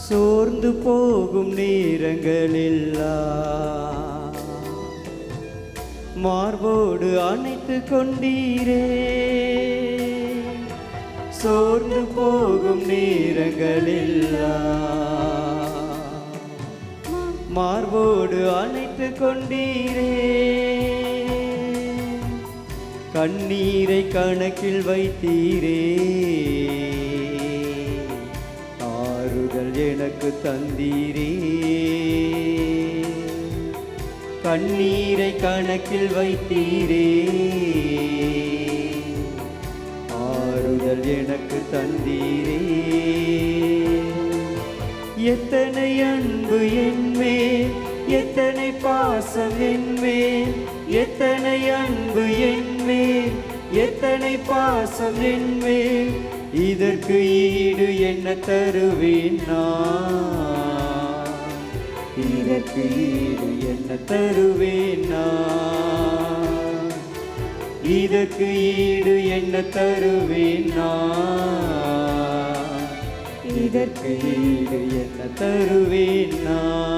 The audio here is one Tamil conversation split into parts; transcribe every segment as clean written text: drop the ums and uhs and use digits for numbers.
சோர்ந்து போகும் நேரங்களெல்லாம் மார்போடு அணைத்து கொண்டீரே. சோர்ந்து போகும் நேரங்களெல்லாம் மார்போடு அணைத்து கொண்டீரே. கண்ணீரை கணக்கில் வைத்தீரே, ஆறுதல் எனக்கு தந்தீரே. கண்ணீரை கணக்கில் வைத்தீரே, ஆறுதல் எனக்கு தந்தீரே. எத்தனை அன்பு என்மேல், எத்தனை பாசம் என்மேல், எத்தனை அன்பு என்மேல், எத்தனை பாசம் என்மேல். இதற்கு ஈடு என்ன தருவேன் நான்? இதற்கு ஈடு என்ன தருவேன் நான்? இதற்கு ஈடு என்ன தருவேன் நான்? இதற்கு ஈடு என்ன தருவேன் நான்?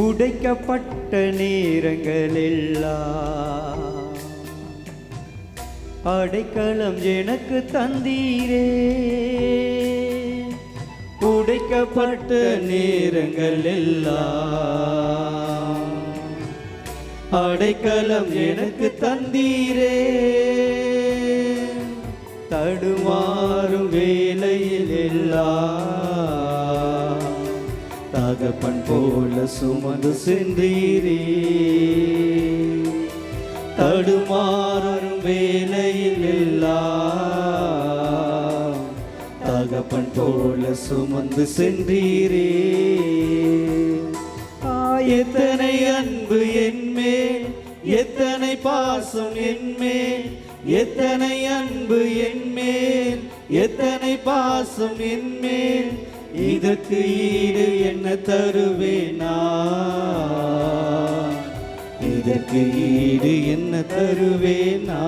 உடைக்கப்பட்ட நேரங்களெல்லாம் அடைக்கலம் எனக்கு தந்தீரே. உடைக்கப்பட்ட நேரங்களெல்லாம் அடைக்கலம் எனக்கு தந்தீரே. தடுமாறும் வேளையில் எல்லாம் தகப்பன் போல சுமந்து சென்றீரே. தடுமாறும் வேளையில் எல்லாம் தகப்பன் போல சுமந்து சென்றீரே. எத்தனை அன்பு என்மேல், எத்தனை பாசம் என்மேல், எத்தனை அன்பு என்மேல், எத்தனை பாசம் என்மேல். இதற்கு ஈடு என்ன தருவேனா? இதற்கு ஈடு என்ன தருவேனா?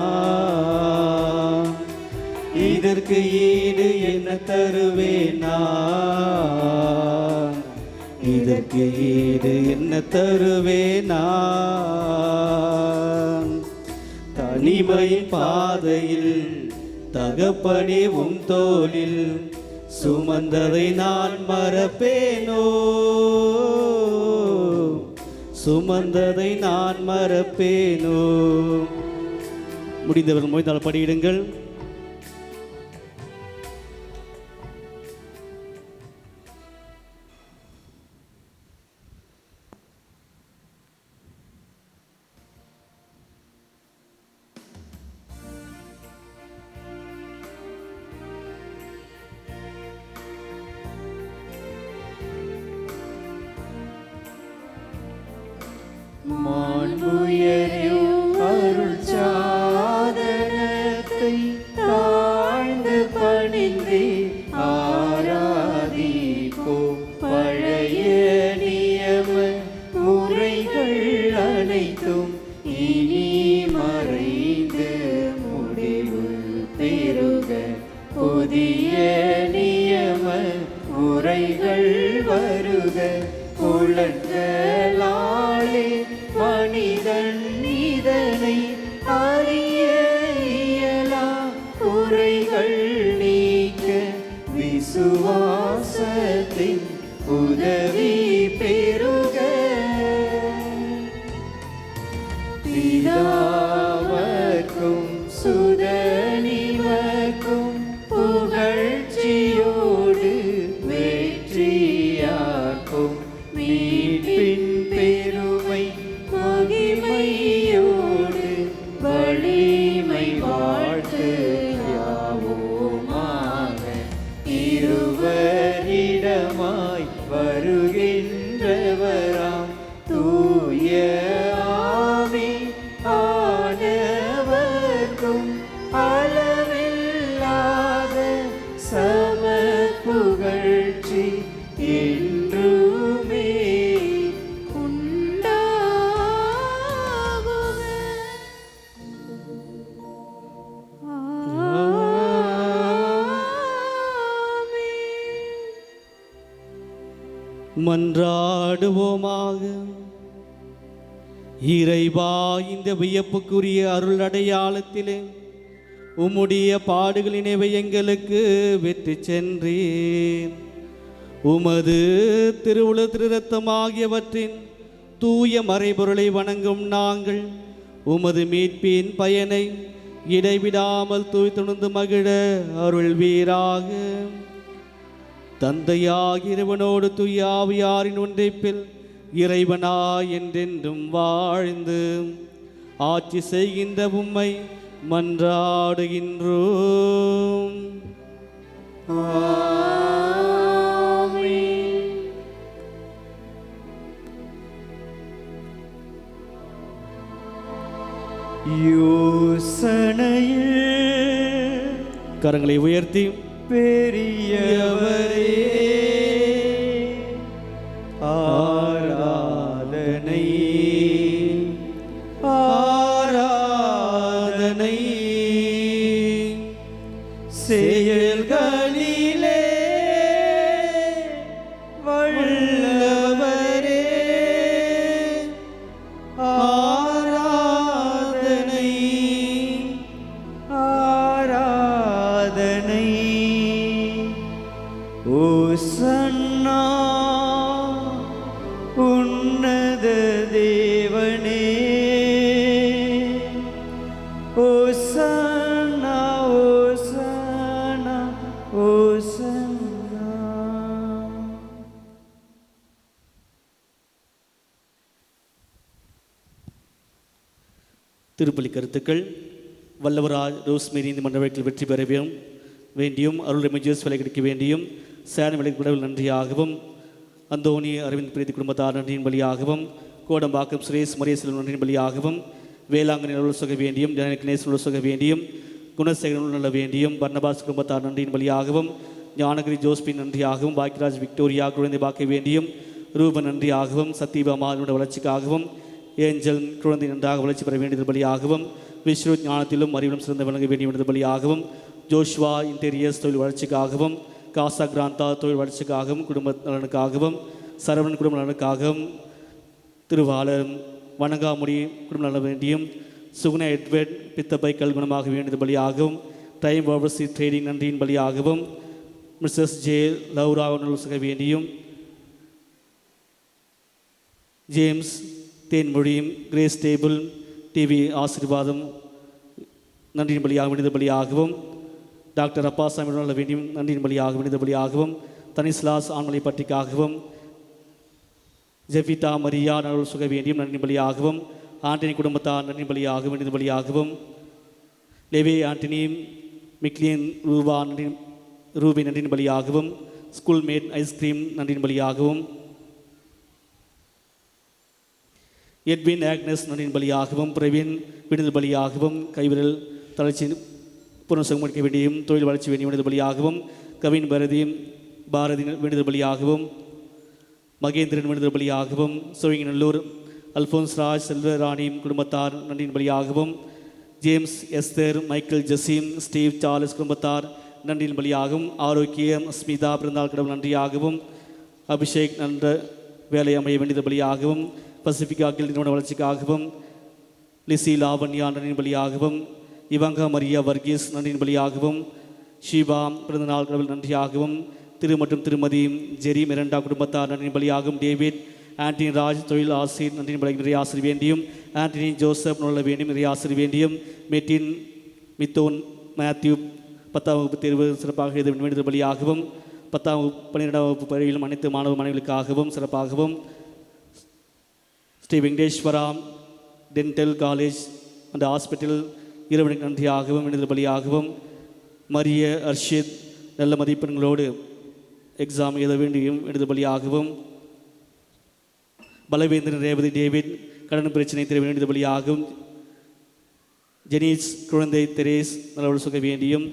இதற்கு ஈடு என்ன தருவேனா? இதற்கு ஈடு என்ன தருவேனா? தனிமையின் பாதையில் தகப்பனே உம் தோளில் சுமந்ததை நான் மறப்பேனோ? சுமந்ததை நான் மறப்பேனோ? முடிந்தவர்கள் முடிந்தால் படியிடுங்கள். மாண்புயரும் அருள் சாதனத்தை தாழ்ந்து பணிந்தே ஆராதிப்போம். பழைய நியம முறைகள் அனைத்தும் இனி மறைந்து முடிவு பெறுக. புதிய நியம முறைகள் வருக. புலன்களாலே மனிதன் இதனை அறிய இயலா. குறைகள் நீக்க விசுவாசத்தின் உதவி பெறுக. பிதாவர்க்கும் சுதனிவர்க்கும் புகழ்ச்சியோடு வெற்றியாக்கும் மீட்பின் பெருமை மகிமையோடு வலிமை வாழ்த்து யாவோமாக. இருவரிடமாய் வருகின்றவராம் தூய ஆவி சம புகழ்ச்சி என்றுமே மன்றாடுவோமாக. இறைவா, இந்த வியப்புக்குரிய அருள் அடையாளத்திலே உம்முடைய பாடுகளினவை எங்களுக்கு வெற்றி சென்றீர். உமது திருவுள திருரத்தம் ஆகியவற்றின் தூய மறைபொருளை வணங்கும் நாங்கள் உமது மீட்பின் பயனை இடைவிடாமல் தூய்த்துணர்ந்து மகிழ அருள்வீராக. தந்தையாகிய இறைவனோடு தூய ஆவியாரின் ஒன்றிப்பில் இறைவனாய் என்றென்றும் வாழ்ந்து ஆட்சி செய்கின்ற உம்மை மன்றாடுகின்றோம். யோசனையில் கரங்களை உயர்த்தி பெரியவரே ஆராதனை ஆராதனை செயல்களிலே வல்லவரே ஆராதனை ஆராதனை ஓசன்னா உன்னத தேவனே ஓசன்னா ஓசன்னா ஓசன்னா. திருப்பலி கருத்துக்கள். வல்லவராஜ் ரோஸ்மேரி இந்த மண்டபத்தில் வெற்றி பெற வேண்டியும் அருள் ரெமிஜியஸ் விலை கிடைக்க வேண்டியும் சேன விலை கடவுள் நன்றியாகவும் அந்தோனி அரவிந்த் பிரீதி குடும்பத்தார் நன்றியின் பலியாகவும் கோடம்பாக்கம் சுரேஷ் மரியசெல்வம் நன்றியின் பலியாகவும் வேளாங்கண்ணி நல சுக வேண்டியும் ஜனகணேசன் நல சுக வேண்டியும் குணசேகரன் நல்ல வேண்டியும் பர்னபாஸ் குடும்பத்தார் நன்றியின் பலியாகவும் ஞானகிரி ஜோஸ்பின் நன்றியாகவும் பாக்கியராஜ் விக்டோரியா குழந்தை பாக்க வேண்டியும் ரூபன் நன்றியாகவும் சத்தியபாமாவினுடைய வளர்ச்சிக்காகவும் ஏஞ்சல் குழந்தை நன்றாக வளர்ச்சி பெற வேண்டியது பலியாகவும் விஸ்ரு ஞானத்திலும் அறிவிலும் சிறந்த வழங்க வேண்டிய பலியாகவும் ஜோஷ்வா இன்டீரியர்ஸ் தொழில் வளர்ச்சிக்காகவும் காசா கிராந்தா தொழில் வளர்ச்சிக்காகவும் குடும்ப நலனுக்காகவும் சரவணன் குடும்ப நலனுக்காகவும் திருவாளர் வணங்காமுடி குடும்ப நலன் வேண்டியும் சுகுண எட்வர்ட் பித்தப்பை கல்குணமாக வேண்டியது பலியாகவும் டைம் ஓவர்சி ட்ரேடிங் நன்றியின் பலியாகவும் மிஸ்ஸஸ் ஜே லவ்ரா நலசுக வேண்டியும் ஜேம்ஸ் தேன்மொழியும் கிரேஸ் டேபிள் டிவி ஆசீர்வாதம் நன்றியின் பலியாக வேண்டியது பலியாகவும் டாக்டர் அப்பாசாமி நல்ல வேண்டியும் நன்றியின் பலியாக வேண்டியது பலியாகவும் தனிஸ்லாஸ் ஆண்மலை பற்றிக்காகவும் ஜெஃபிதா மரியா நல் சுக வேண்டியும் நன்றியின் பலியாகவும் ஆண்டனி குடும்பத்தார் நன்றியின் பலியாக வேண்டியது பலியாகவும் லெவே ஆண்டனி மிக்லியன் ரூபி நன்றியின் பலியாகவும் ஸ்கூல் மேட் ஐஸ்கிரீம் நன்றியின் பலியாகவும் எட்வின் ஆக்னஸ் நன்றியின் பலியாகவும் பிரவீன் விடுதல் பலியாகவும் கைவிரல் தளர்ச்சி புனர்சகம் முடிக்க வேண்டியும் தொழில் வளர்ச்சி வேண்டிய வேண்டியது பலியாகவும் கவின் பாரதி வேண்டுதல் பலியாகவும் மகேந்திரன் வேண்டுதல் பலியாகவும் சோழிங்கநல்லூர் அல்போன்ஸ் ராஜ் செல்வராணி குடும்பத்தார் நன்றியின் பலியாகவும் James Esther Michael Jasim Steve Charles குடும்பத்தார் நன்றியின் பலியாகவும் ஆரோக்கியம் ஸ்மிதா பிறந்தாள் கடவுள் நன்றியாகவும் அபிஷேக் நன்ற வேலை அமைய வேண்டியது பலியாகவும் பசிபிக் அகில் நிறுவன வளர்ச்சிக்காகவும் லிசி லாவண்யா நன்றியின் பலியாகவும் இவங்கா மரியா வர்கீஸ் நன்றியின் பலியாகவும் ஷீபா பிறந்தநாள் கடவுள் நன்றியாகவும் திரு மற்றும் திருமதி ஜெரி மெரண்டா குடும்பத்தார் நன்றியின் பலியாகவும் டேவிட் ஆண்டனி ராஜ் தொழில் ஆசிரியர் நன்றியின் பலி நிறைய ஆசிரியர் வேண்டியும் ஆண்டனி ஜோசப் நுழைய வேண்டியும் நிறைய ஆசிரியர் வேண்டியும் மெட்டின் மித்தோன் மேத்யூ 10ஆம் வகுப்பு தேர்வு சிறப்பாக எழுத வேண்டியது பலியாகவும் 10ஆம் வகுப்பு 12ஆம் வகுப்பு பள்ளியிலும் அனைத்து மாணவ மாணவிகளுக்காகவும் சிறப்பாகவும் ஸ்ரீ வெங்கடேஸ்வரா டென்டல் காலேஜ் அந்த ஹாஸ்பிட்டல் இறைவனுக்கு நன்றியாகவும் வேண்டுதல் பலியாகவும் மரிய அர்ஷித் நல்ல மதிப்பெண்களோடு எக்ஸாம் எழுத வேண்டியும் வேண்டுதல் பலியாகவும் பலவேந்திரன் ரேவதி டேவிட் கடன் பிரச்சனை தெரிய வேண்டியது பலியாகவும் ஜெனீஸ் குழந்தை தெரேஸ் நல்லவள் சுக வேண்டியும்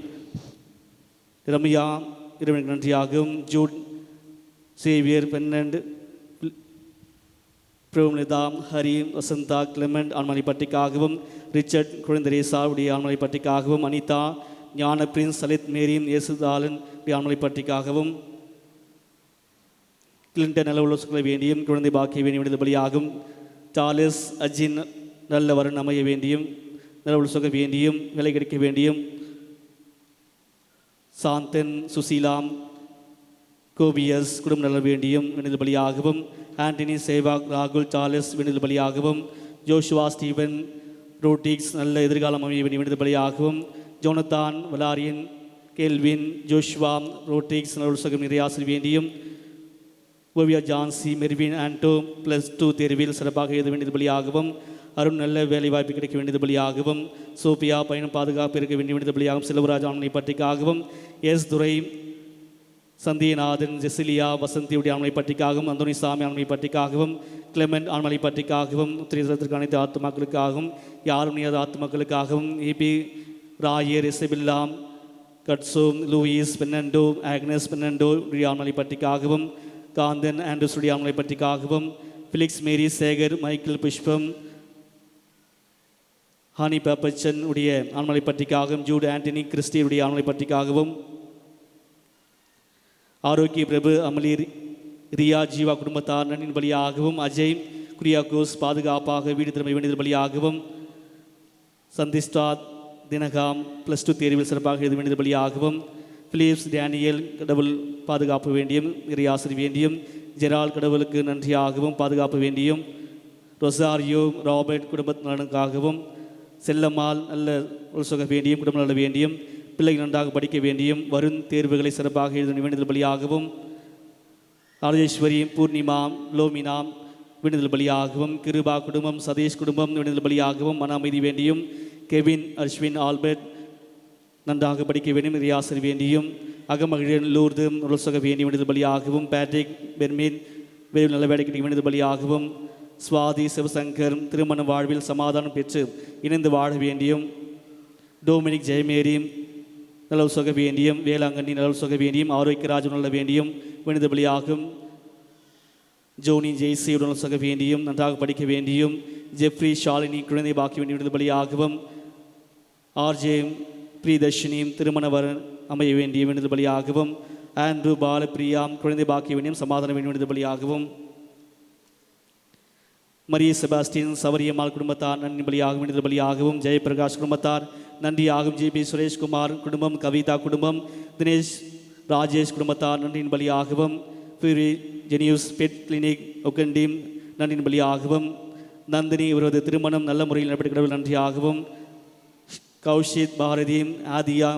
ரம்யா இறைவனுக்கு நன்றியாகவும், ஜூட் சேவியர் பென்னண்ட் பிரேமலதா ஹரி வசந்தா கிளமெண்ட் ஆண்மலை பட்டிக்காகவும், ரிச்சர்ட் குழந்தரேசா உடைய ஆண்மலை பட்டிக்காகவும், அனிதா ஞான பிரின்ஸ் சலித் மேரியும் இயேசுதாலன் உடைய ஆண்மலை பட்டிக்காகவும், கிளின்டன் நல்ல உலசுகளை வேண்டியும் குழந்தை பாக்கிய வேண்டிய விடுதலை பலியாகும், சார்லஸ் அஜின் நல்ல வரன் அமைய வேண்டியும் நல்ல உலசுக வேண்டியும் விலை கிடைக்க வேண்டியும், சாந்தன் சுசீலாம் கோபியஸ் குடும்ப நல வேண்டியும் விடுதலை பலியாகவும், ஆண்டனி சேவாக் ராகுல் சார்லஸ் விடுதலை பலியாகவும், ஜோஷுவா ஸ்டீவன் ரோட்டிக்ஸ் நல்ல எதிர்காலம் அமைய வேண்டிய விடுதலை பலியாகவும், ஜோனத்தான் வலாரியன் கேல்வின் ஜோஷுவா ரோட்டிக்ஸ் நல்ல உலசகம் நிறையாசில் வேண்டியும், ஓவியா ஜான்சி மெர்வின் ஆண்டோ +2 தேர்வில் சிறப்பாக எழுத வேண்டியது பலியாகவும், அருண் நல்ல வேலை வாய்ப்பு கிடைக்க வேண்டியது பலியாகவும், சோபியா பயணம் பாதுகாப்பு இருக்க வேண்டிய பலியாகவும், செல்வராஜ் ஆண்மனை பற்றிக்காகவும், எஸ் துரை சந்தியநாதன் ஜெசிலியா வசந்தியுடைய ஆண்மனை பற்றிக்காகவும், அந்தோனி சாமி ஆண்மனை பற்றிக்காகவும், கிளெமெண்ட் ஆண்மலை பற்றிக்காகவும், உத்திரத்திற்கு அனைத்து ஆத்துமாக்களுக்காகவும், யாரும் நீயாத ஆத்துமாக்களுக்காகவும், ஏபி ராயர் எசபில்லாம் கட்சோம் லூயிஸ் பெர்னாண்டோ ஆக்னஸ் பெர்னாண்டோ ஆண்மலை பற்றிக்காகவும், காந்தன் ஆண்ட்ரூஸுடைய ஆண்மலை பற்றிக்காகவும், Felix Mary Sekar Michael Pushpam ஹானி பேப்பச்சன் உடைய ஆண்மலை பற்றிக்காகவும், ஜூட் ஆண்டனி கிறிஸ்டியுடைய ஆண்மலை பற்றிக்காகவும், ஆரோக்கிய பிரபு அமலி ரியா ஜீவா குடும்பத்தார் நன்னின் பலியாகவும், அஜய் குரியாகோஸ் பாதுகாப்பாக வீடு திரும்ப வேண்டியது பலியாகவும், சந்திஷ்டா தினகாம் +2 தேர்வில் சிறப்பாக எழுத வேண்டியது பலியாகவும், பிலிப்ஸ் டேனியல் கடவுள் பாதுகாப்பு வேண்டியும் இறையாசிரி வேண்டியும், ஜெரால் கடவுளுக்கு நன்றியாகவும் பாதுகாப்பு வேண்டியும், ரொசாரியோ ராபர்ட் குடும்ப நலனுக்காகவும், செல்லம்மாள் நல்ல உற்சக வேண்டியும் குடும்ப நல வேண்டியும், பிள்ளைகள் நன்றாக படிக்க வேண்டியும், வரும் தேர்வுகளை சிறப்பாக எழுத வேண்டியது பலியாகவும், ராஜேஸ்வரி பூர்ணிமா லோமினா வேண்டுதல் பலியாகவும், கிருபா குடும்பம் சதீஷ் குடும்பம் வேண்டுதல் பலியாகவும், மன அமைதி வேண்டியும், கெவின் அஸ்வின் ஆல்பர்ட் நன்றாக படிக்க வேண்டும் ரியாசர் வேண்டியும், அகமகிழன் லூர்து உலசக வேண்டிய வேண்டுதல் பலியாகவும், பேட்ரிக் பெர்மின் வேறு நல்ல வேலை கிடைக்க வேண்டியது பலியாகவும், சுவாதி சிவசங்கர் திருமண வாழ்வில் சமாதானம் பெற்று இணைந்து வாழ வேண்டியும், டொமினிக் ஜெயமேரி நலவு சொக வேண்டியும், வேளாங்கண்ணி நலவு சொக வேண்டியும், ஆரோக்கியராஜ் நல்ல வேண்டியும் வேண்டுதல் பலியாகும், ஜோனி ஜெய்சி உடல் சொக வேண்டியும் நன்றாக படிக்க வேண்டியும், ஜெஃப்ரி ஷாலினி குழந்தை பாக்கிய வேண்டிய வேண்டுதல் பலியாகவும், ஆர்ஜே பிரியதர்ஷினியும் திருமண வரன் அமைய வேண்டிய வேண்டுதல் பலியாகவும், ஆண்ட்ரூ பாலப்பிரியா குழந்தை பாக்கிய வேண்டியும் சமாதான வேண்டுதல் பலியாகவும், மரிய செபாஸ்டின் சவரியம்மாள் குடும்பத்தார் நன்றி பலியாகும் வேண்டுதல் பலியாகவும், ஜெயபிரகாஷ் குடும்பத்தார் நன்றியாகும், ஜிபி சுரேஷ்குமார் குடும்பம், கவிதா குடும்பம், தினேஷ் ராஜேஷ் குடும்பத்தார் நன்றியின் பலியாகவும், பிரி ஜெனியூஸ் பெட் கிளினிக் ஒக்கண்டீம் நன்றியின் பலியாகவும், நந்தினி இவரது திருமணம் நல்ல முறையில் நடைபெற்ற நன்றியாகவும், கௌஷித் பாரதி ஆதியா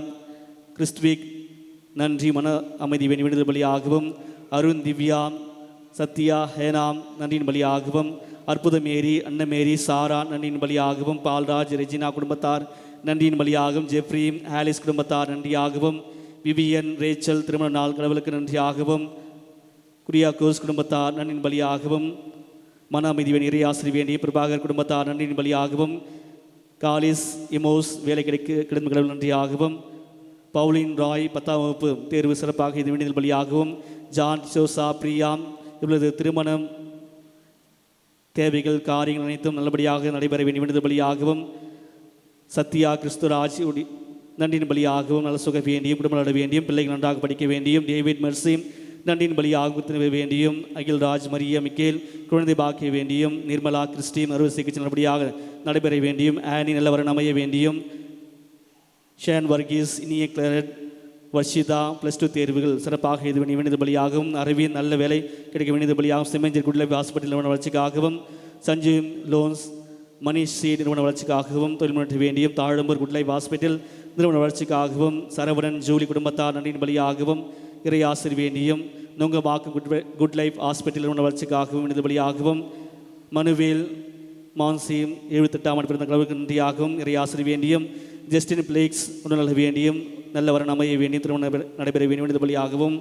கிறிஸ்துவிக் நன்றி மன அமைதி வேண்டுதல் பலியாகவும், அருண் திவ்யா சத்யா ஹேனாம் நன்றியின் பலியாகவும், அற்புதமேரி அன்னமேரி சாரா நன்றியின் பலியாகவும், பால்ராஜ் ரெஜினா குடும்பத்தார் நன்றியின் பலியாகவும், ஜெஃப்ரி ஆலிஸ் குடும்பத்தார் நன்றியாகவும், விவியன் ரேச்சல் திருமண நாள் கடவுளுக்கு நன்றியாகவும், குரியாகோஸ் குடும்பத்தார் நன்றியின் பலியாகவும், மன அமைதி இறையாசிரி வேண்டிய பிரபாகர் குடும்பத்தார் நன்றியின் பலியாகவும், காலிஸ் இமோஸ் வேலை கிடைக்கும் கடவுள் நன்றியாகவும், பவுலின் ராய் 10ஆம் வகுப்பு தேர்வு சிறப்பாக இது வேண்டியது பலியாகவும், ஜான் ஜோசா பிரியா இவரது திருமணம் தேவைகள் காரியங்கள் அனைத்தும் நல்லபடியாக நடைபெற வேண்டிய பலியாகவும், சத்யா கிறிஸ்துராஜ் நன்றியின் பலியாகவும், நல்ல சுக வேண்டியும் குடும்ப நட வேண்டியும், பிள்ளைகள் நன்றாக படிக்க வேண்டியும், டேவிட் மெர்சி நன்றியின் பலியாகவும் வேண்டியும், அகில்ராஜ் மரிய மிக்கேல் குழந்தை பாக்கிய வேண்டியும், நிர்மலா கிறிஸ்டின் அறுவை சிகிச்சை நல்லபடியாக நடைபெற வேண்டியும், ஆனி நல்லவரன் அமைய வேண்டியும், ஷேன் வர்கீஸ் இனிய கிளரட் வர்ஷிதா +2 தேர்வுகள் சிறப்பாக எழுத வேண்டிய பலியாகவும், அரவிந்த் நல்ல வேலை கிடைக்க வேண்டியது பலியாகவும், சிமெஞ்சர் குட்லைஃப் ஹாஸ்பிட்டல் நிறுவன வளர்ச்சிக்காகவும், சஞ்சீவ் லோன்ஸ் மணிஷ் சீட் நிறுவன வளர்ச்சிக்காகவும், தொழில் முன்னேற்ற வேண்டியும், தாழம்பூர் குட்லைஃப் ஹாஸ்பிட்டல் நிறுவன வளர்ச்சிக்காகவும், சரவணன் ஜூலி குடும்பத்தார் நன்றியின் பலியாகவும் இறையாசிர் வேண்டியும், நுங்கம்பாக்கம் குட் லைஃப் ஹாஸ்பிட்டல் நிறுவன வளர்ச்சிக்காகவும் வேண்டியது பலியாகவும், மனுவேல் மான்சியும் 78ஆம் ஆண்டு பிறந்த கடவுளுக்கு நன்றியாகவும் இறையாசிர் வேண்டியும், ஜஸ்டின் பிளேக்ஸ் உடல்நல வேண்டியும், நல்ல வரன் அமைய வேண்டியும், திருமணம் நடைபெற வேண்டிய பலியாகவும்,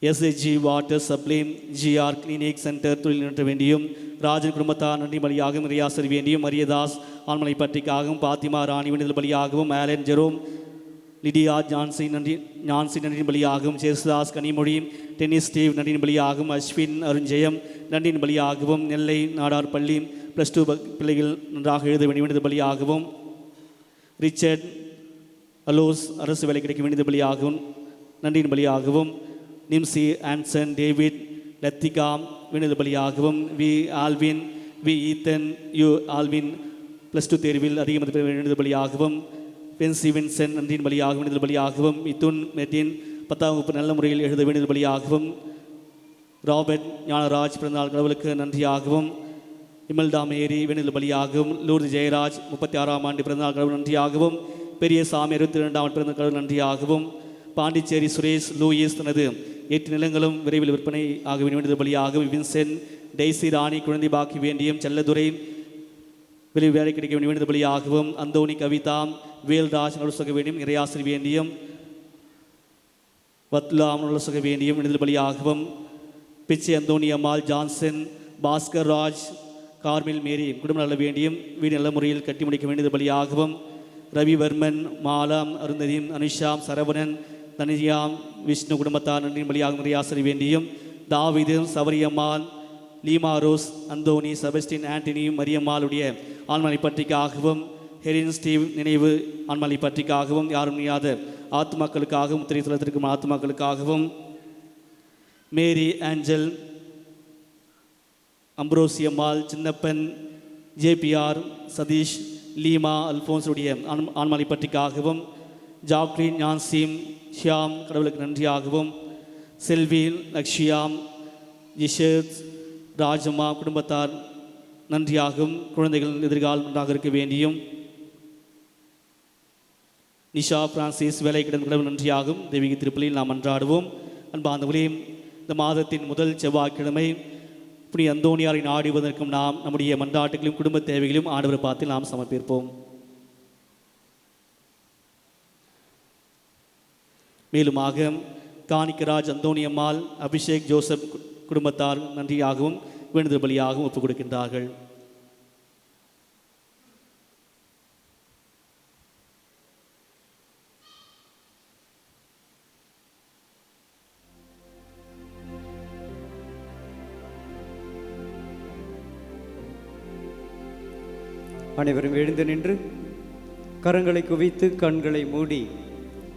எஸ்ஹெச்ஜி வாட்டர் சப்ளைம் ஜிஆர் கிளினிக் சென்டர் தொழில் நிறுத்த வேண்டியும் ராஜன் குடும்பத்தார் நன்றி பலியாகவும் ரியாசர் வேண்டியும் மரியதாஸ் ஆண்மலை பற்றிக்காகவும் பாத்திமா ராணி வேண்டுதல் பலியாகவும் ஆலன் ஜெரோம் லிடியா ஞான்சி நன்றியின் பலியாகவும் ஜெயசுதாஸ் கனிமொழி டென்னிஸ் ஸ்டீவ் நன்றியின் பலியாகவும் அஸ்வின் அருண்ஜெயம் நன்றியின் பலியாகவும் நெல்லை நாடார் பள்ளி +2 பிள்ளைகள் நன்றாக எழுத வேண்டியது பலியாகவும் ரிச்சர்ட் அலோஸ் அரசு வேலை கிடைக்க வேண்டியது பலியாகவும் நன்றியின் பலியாகவும் நிம்சி ஆன்சன் டேவிட் லத்திகா வேண்டுதல் பலியாகவும் V Alvin V Ethan U Alvin +2 தேர்வில் அதிக மதிப்பெண் வேண்டுதல் பலியாகவும் பென்சி வின்சென்ட் நன்றியின் பலியாகவும் வேண்டுதல் பலியாகவும் மிதுன் மெட்டின் 10ஆம் வகுப்பு நல்ல முறையில் எழுத வேண்டுதல் பலியாகவும் ராபர்ட் ஞானராஜ் பிறந்தநாள் கடவுளுக்கு நன்றியாகவும் இமல்டா மேரி வேண்டுதல் பலியாகவும் லூர்து ஜெயராஜ் 36ஆம் ஆண்டு பிறந்தநாள் கடவுள் நன்றியாகவும் பெரியசாமி 22ஆம் ஆண்டு பிறந்த கடவுள் நன்றியாகவும் பாண்டிச்சேரி சுரேஷ் லூயிஸ் தனது 8 நிலங்களும் விரைவில் விற்பனை ஆக வேண்டியது பலியாகவும் வின்சென்ட் டெய்சி ராணி குழந்தை பாக்கி வேண்டியும் செல்லதுரை விரைவில் வேலை கிடைக்க வேண்டியது பலியாகவும் அந்தோனி கவிதா வேல்ராஜ் நலசுக வேண்டியும் இறையாசிரி வேண்டியும் வத்லாம் நலசுக வேண்டியும் வேண்டுதல் பலியாகவும் பிச்சை அந்தோனி அம்மாள் ஜான்சன் பாஸ்கர் ராஜ் கார்மில் மேரி குடும்ப நல வேண்டியும் வீடு நல்ல முறையில் கட்டி முடிக்க வேண்டியது பலியாகவும் ரவிவர்மன் மாலாம் அருந்ததியும் அனுஷாம் சரவணன் தனியாம் விஷ்ணு குடும்பத்தார் நன்றியின் பலியாகும் ரியாசரி வேண்டியும் தாவிது Savariammal Leema Rose Anthony Sebastian Antony மரியம்மாளுடைய ஆண்மலை பற்றிக்காகவும் ஹெரின் ஸ்டீவ் நினைவு ஆண்மலை பற்றிக்காகவும் யாரும் நீயாத ஆத்மாக்களுக்காகவும் திரைத்தலத்திற்கும் ஆத்மாக்களுக்காகவும் மேரி ஆஞ்சல் அம்ப்ரோசியம்மாள் சின்னப்பன் ஜேபிஆர் சதீஷ் லீமா அல்போன்ஸுடைய ஆண்மலை பற்றிக்காகவும் ஜாப்ரின் ஞான்சீம் ஷியாம் கடவுளுக்கு நன்றியாகவும் செல்வி லக்ஷியாம் ஜிஷத் ராஜம்மா குடும்பத்தார் நன்றியாகவும் குழந்தைகள் எதிர்காலம் நன்றாக இருக்க வேண்டியும் நிஷா பிரான்சிஸ் வேலை கிடம் கடவுள் நன்றியாகும் தெய்வீக திருப்பலியில் நாம் அன்றாடுவோம். அன்பார்ந்தவர்களே, இந்த மாதத்தின் முதல் செவ்வாய்க்கிழமை புனித அந்தோணியாரை நாடுவதற்கும் நாம் நம்முடைய மன்றாட்டுகளையும் குடும்ப தேவைகளையும் ஆண்டவர் பார்த்து நாம் சமர்ப்பிப்போம். மேலுமாக காணிக்கராஜ் அந்தோணியம்மாள் அபிஷேக் ஜோசப் குடும்பத்தார் நன்றியாகவும் வேண்டுதல் பலியாகவும் ஒப்புக் கொடுக்கின்றார்கள். அனைவரும் எழுந்து நின்று கரங்களை குவித்து கண்களை மூடி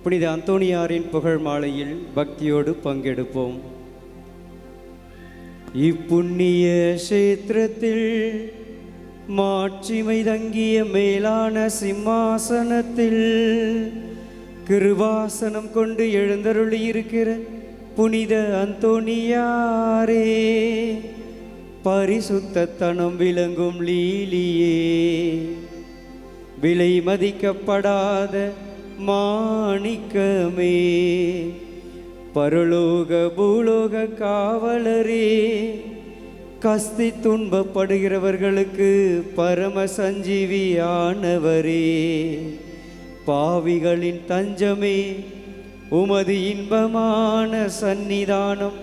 புனித அந்தோணியாரின் புகழ் மாலையில் பக்தியோடு பங்கெடுப்போம். இப்புண்ணிய கஷேத்திரத்தில் மாட்சிமை தங்கிய மேலான சிம்மாசனத்தில் கிருபாசனம் கொண்டு எழுந்தருளி இருக்கிற புனித அந்தோணியாரே, பரிசுத்தத்தனம் விளங்கும் லீலியே, விலை மதிக்கப்படாத மாணிக்கமே, பரலோக பூலோக காவலரே, கஸ்தி துன்பப்படுகிறவர்களுக்கு பரம சஞ்சீவியானவரே, பாவிகளின் தஞ்சமே, உமது இன்பமான சந்நிதானம்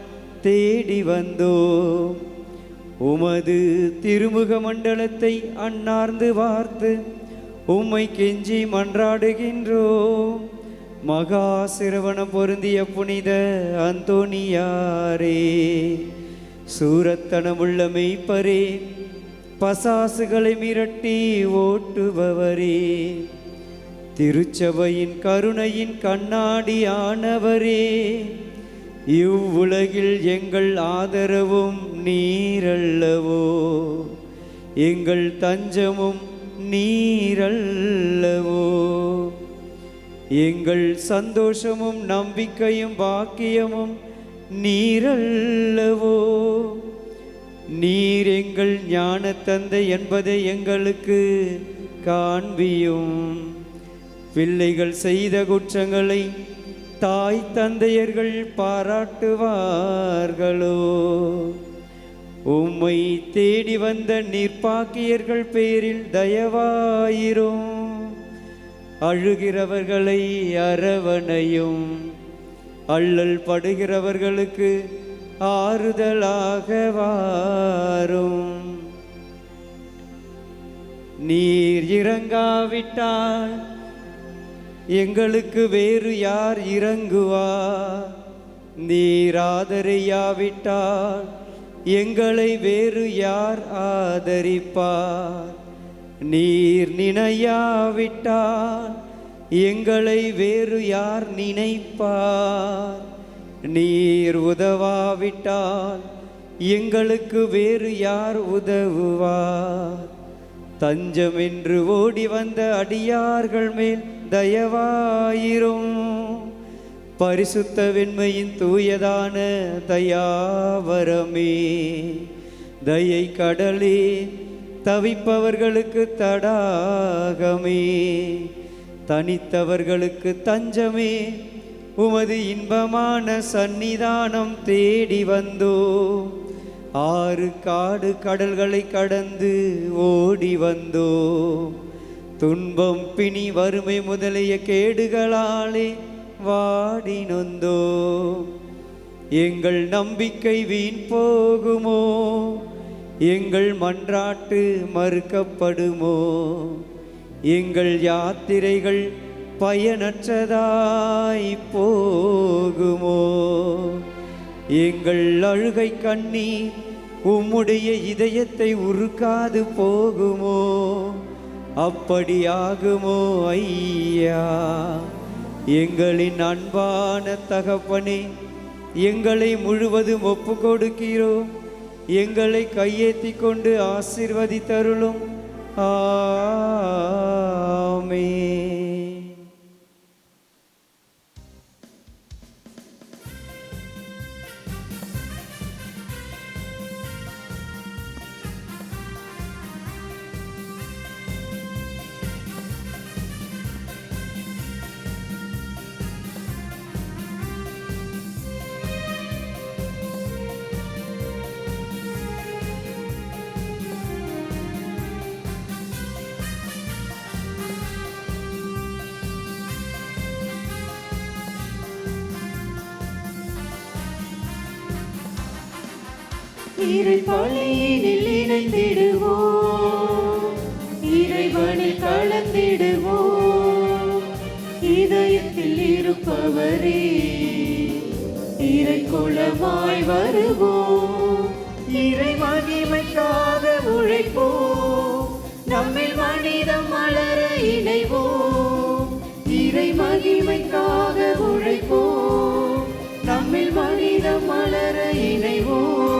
தேடி வந்தோ. உமது திருமுக மண்டலத்தை அன்னார்ந்து பார்த்து உம்மை கெஞ்சி மன்றாடுகின்றோம். மகா சிரவணம் பொருந்திய புனித அந்தோணியாரே, சூரத்தனமுள்ள மெய்ப்பரே, பசாசுகளை மிரட்டி ஓட்டுபவரே, திருச்சபையின் கருணையின் கண்ணாடியானவரே, இவ்வுலகில் எங்கள் ஆதரவும் நீரல்லவோ, எங்கள் தஞ்சமும் நீரல்லவோ, எங்கள் சந்தோஷமும் நம்பிக்கையும் பாக்கியமும் நீரல்லவோ. நீர் எங்கள் ஞான தந்தை என்பதை எங்களுக்கு காண்பியும். பிள்ளைகள் செய்த குற்றங்களை தாய் தந்தையர்கள் பாராட்டுவார்களோ? உம்மை தேடி வந்த நிர்பாக்கியர்கள் பேரில் தயவாயிரும். அழுகிறவர்களை அரவணையும், அல்லல் படுகிறவர்களுக்கு ஆறுதலாக வாரும். நீர் இறங்காவிட்டால் எங்களுக்கு வேறு யார் இறங்குவார்? நீர் ஆதரியாவிட்டால் எங்களை வேறு யார் ஆதரிப்பார்? நீர் நினையாவிட்டால் எங்களை வேறு யார் நினைப்பார்? நீர் உதவாவிட்டால் எங்களுக்கு வேறு யார் உதவுவார்? தஞ்சம் என்று ஓடி வந்த அடியார்கள் மேல் தயவாயிரும். பரிசுத்த வெண்மையின் தூயதான தயாவரமே, தயை கடலே, தவிப்பவர்களுக்கு தடாகமே, தனித்தவர்களுக்கு தஞ்சமே, உமது இன்பமான சந்நிதானம் தேடி வந்தோ. ஆறு காடு கடல்களை கடந்து ஓடி வந்தோ. துன்பம் பிணி வறுமை முதலிய கேடுகளாலே வாடி நொந்தோ. எங்கள் நம்பிக்கை வீண் போகுமோ? எங்கள் மன்றாட்டு மறுக்கப்படுமோ? எங்கள் யாத்திரைகள் பயனற்றதாய் போகுமோ? எங்கள் அழுகை கண்ணீர் உம்முடைய இதயத்தை உருக்காது போகுமோ? அப்படியாகுமோ ஐயா? எங்களின் அன்பான தகப்பனே, எங்களை முழுவதும் ஒப்பு கொடுக்கிறோம். எங்களை கையேற்றி கொண்டு ஆசீர்வதித்தருளும். ஆமென். இறைபலியினில் இணைந்திடுவோம், இறைவனில் கலந்திடுவோம். இதயத்தில் இருப்பவரே, இறைக்குலமாய் வருவோம். இறை மகிமைக்காக உழைப்போம், நம்மில் மனிதம் மலர இணைவோம். இறை மகிமைக்காக உழைப்போம், நம்மில் மனிதம் மலர இணைவோம்.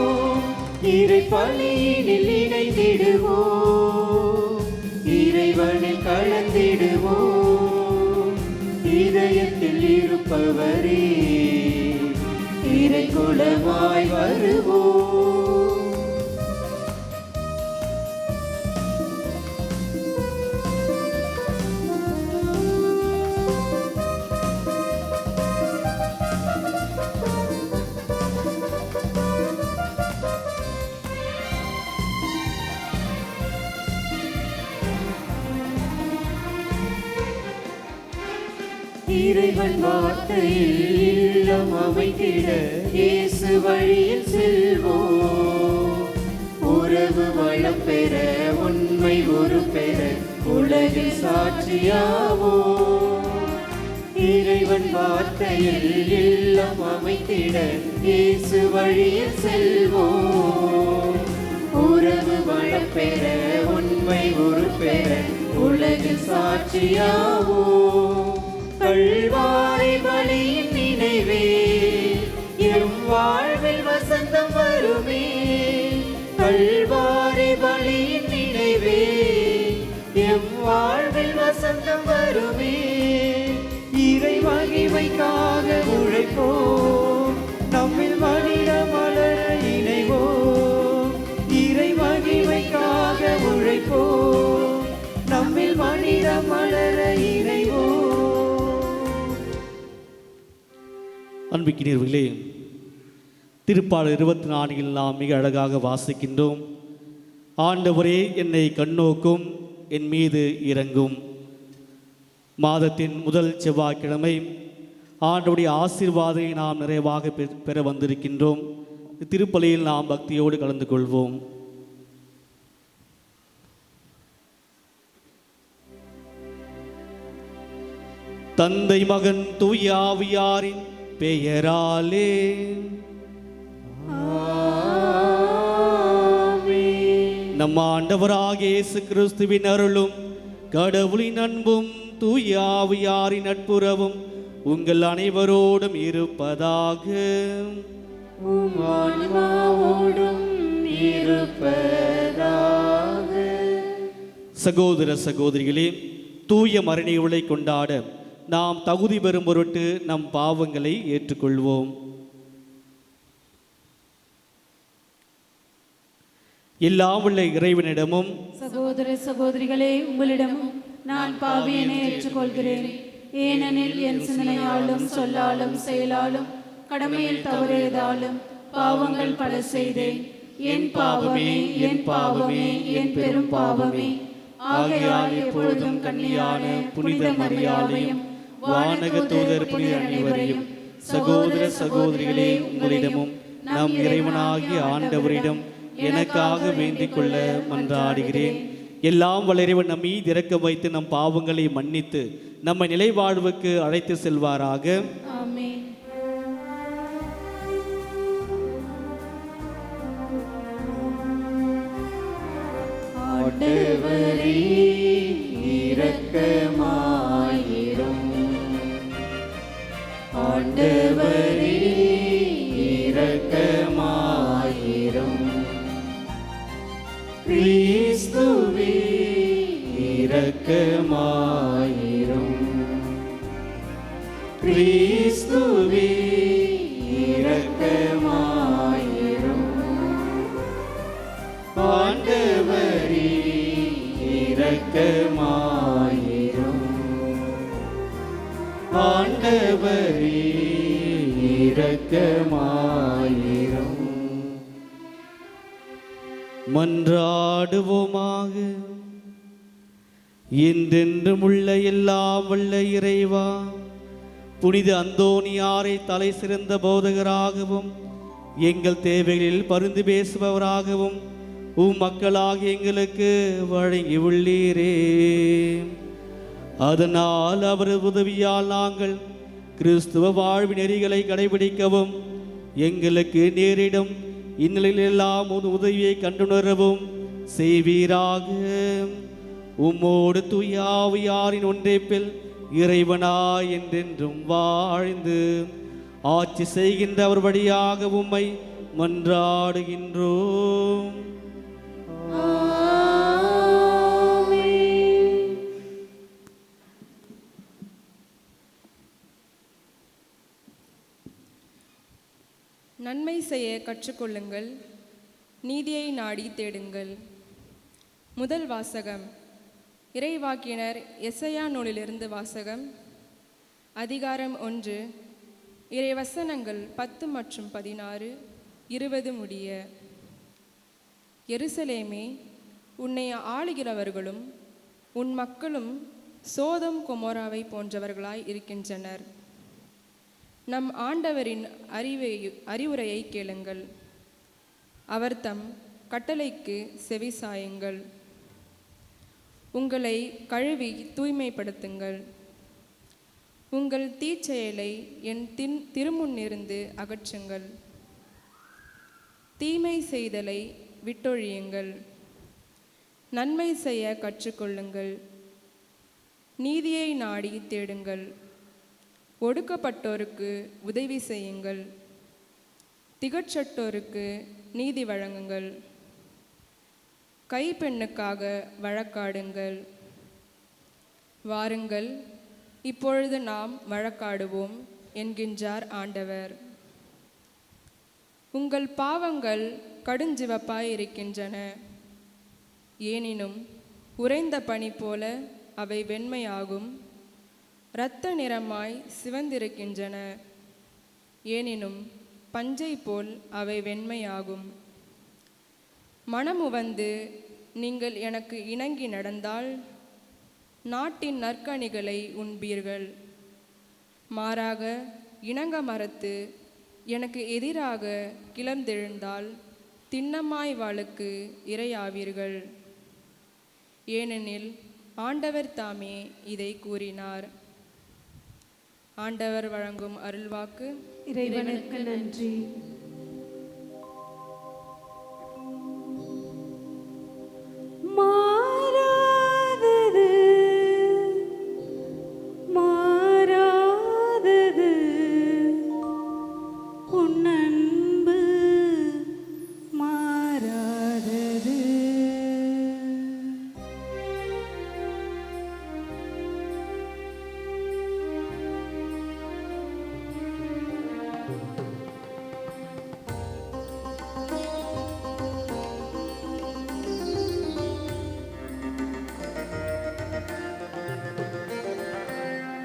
இறைபலியினில் இணைந்திடுவோம், இறைவனில் கலந்திடுவோம். இதயத்தில் இருப்பவரே, இறைக்குலமாய் வருவோம். இறைவன் வார்த்தையில் இல்லம் அமைத்திட இயேசு வழியில் செல்வோம். உறவு வளம் பெற உண்மை ஒரு பெற உலகில் சாட்சியாவோம். இறைவன் வார்த்தையில் இல்லம் அமைத்திட இயேசு வழியில் செல்வோம். உறவு வளம் பெற உண்மை ஒரு பெற உலகில் சாட்சியாவோம். கல்வாரி பலியின் நினைவே, எம் வாழ்வில் வசந்தம் வருமே. கல்வாரி பலியின் நினைவே, எம் வாழ்வில் வசந்தம் வருமே. இறை மகிமைக்காக உழைப்போம், நம்மில் மனித மலர இணைவோம். இறை மகிமைக்காக உழைப்போம், நம்மில் மனித மலர இணைவோம். அன்பிக்கினீர்களே, திருப்பாடல் 24 நாம் மிக அழகாக வாசிக்கின்றோம். ஆண்டவரே என்னை கண்ணோக்கும், என் மீது இறங்கும். மாதத்தின் முதல் செவ்வாய்க்கிழமை ஆண்டவருடைய ஆசீர்வாதத்தை நாம் நிறைவாக பெற வந்திருக்கின்றோம். திருப்பலியில் நாம் பக்தியோடு கலந்து கொள்வோம். தந்தை மகன் தூய ஆவியாரின் பெயராலே நம் ஆண்டவராகிய இயேசு கிறிஸ்துவின் அருளும் கடவுளின் அன்பும் தூய ஆவியாரின் நட்புறவும் உங்கள் அனைவரோடும் இருப்பதாக. சகோதர சகோதரிகளே, தூய மறைநிகழ்வை கொண்டாட நாம் தகுதி பெறும் பொருட்டு நம் பாவங்களை ஏற்றுக்கொள்வோம். எல்லாம் உள்ள இறைவனிடமும் சகோதர சகோதரிகளே, உங்களிடமும் நான் பாவியனை ஏற்றுக்கொள்கிறேன். ஏனெனில் என் சிந்தனையாலும் சொல்லாலும் செயலாலும் கடமையில் தவறியதாலும் பாவங்கள் பல செய்தேன். என் பாவமே, என் பாவமே, என் பெரும் பாவமே. ஆகையால் எப்பொழுதும் கன்னியான புனித மரியாதையும் வானக தூதர் புனித அனைவரையும் சகோதர சகோதரிகளே, உங்களிடமும் நம் இறைவனாகிய ஆண்டவரிடம் எனக்காக வேண்டிக் கொள்ள மன்றாடுகிறேன். எல்லாம் வல்ல இறைவன் நம் மீது இரக்கம் வைத்து நம் பாவங்களை மன்னித்து நம்மை நிலை வாழ்வுக்கு அழைத்து செல்வாராக. ஆமென். ஆண்டவரே இரக்கமாயிரும். ஆண்டவரே இரக்கமாயிரும். கிறிஸ்துவே இரக்கமாயிரும். கிறிஸ்துவே இரக்கமாயிரும். ஆண்டவரே இரக்கமாயிரும். ஆண்டவரே இரக்கமாயிரும். மன்றாடுவோமாக. என்றென்றும் உள்ள எல்லாம் வல்ல இறைவா, புனித அந்தோனியாரை தலை சிறந்த போதகராகவும் எங்கள் தேவைகளில் பரிந்து பேசுபவராகவும் மக்களாக எங்களுக்கு வழங்கி உள்ளீரே. அதனால் அவரது உதவியால் நாங்கள் கிறிஸ்துவ வாழ்வு நெறிகளை கடைபிடிக்கவும் எங்களுக்கு நேரிடும் இந்நிலையில் எல்லாம் உதவியை கண்டுணரவும் செய்வீராக. உம்மோடு தூய ஆவியாரின் ஒன்றைப்பில் இறைவனாய் என்றென்றும் வாழ்ந்து ஆட்சி செய்கின்ற அவர் வழியாக உம்மை மன்றாடுகின்றோம். நன்மை செய்ய கற்றுக்கொள்ளுங்கள், நீதியை நாடி தேடுங்கள். முதல் வாசகம் இறைவாக்கினர் எசையா நூலிலிருந்து வாசகம். அதிகாரம் 1, இறைவசனங்கள் 10 மற்றும் 16, 20 முடிய. எருசலேமே, உன்னை ஆளுகிறவர்களும் உன் மக்களும் சோதம் கொமோராவை போன்றவர்களாய் இருக்கின்றனர். நம் ஆண்டவரின் அறிவுரையை கேளுங்கள். அவர் தம் கட்டளைக்கு செவிசாயுங்கள். உங்களை கழுவி தூய்மைப்படுத்துங்கள். உங்கள் தீச்செயலை என் திருமுன்னிருந்து அகற்றுங்கள். தீமை செய்தலை விட்டொழியுங்கள். நன்மை செய்ய கற்றுக்கொள்ளுங்கள். நீதியை நாடி தேடுங்கள். ஒடுக்கப்பட்டோருக்கு உதவி செய்யுங்கள். திகற்றோருக்கு நீதி வழங்குங்கள். கைப்பெண்ணுக்காக வழக்காடுங்கள். வாருங்கள், இப்பொழுது நாம் வழக்காடுவோம் என்கின்றார் ஆண்டவர். உங்கள் பாவங்கள் கடுஞ்சிவப்பாய் இருக்கின்றன. ஏனினும் உறைந்த பனி போல அவை வெண்மையாகும். இரத்த நிறமாய் சிவந்திருக்கின்றன. ஏனினும் பஞ்சை போல் அவை வெண்மையாகும். மனமுவந்து நீங்கள் எனக்கு இணங்கி நடந்தால் நாட்டின் நற்கனிகளை உண்பீர்கள். மாறாக இணங்க மறுத்து எனக்கு எதிராக கிளர்ந்தெழுந்தால் திண்ணமாய் வாளுக்கு இரையாவீர்கள். ஏனெனில் ஆண்டவர் தாமே இதை கூறினார். ஆண்டவர் வழங்கும் அருள்வாக்கு. இறைவனுக்கு நன்றி. மாறாதது மாறாதது உன் அன்பு மாறாதது.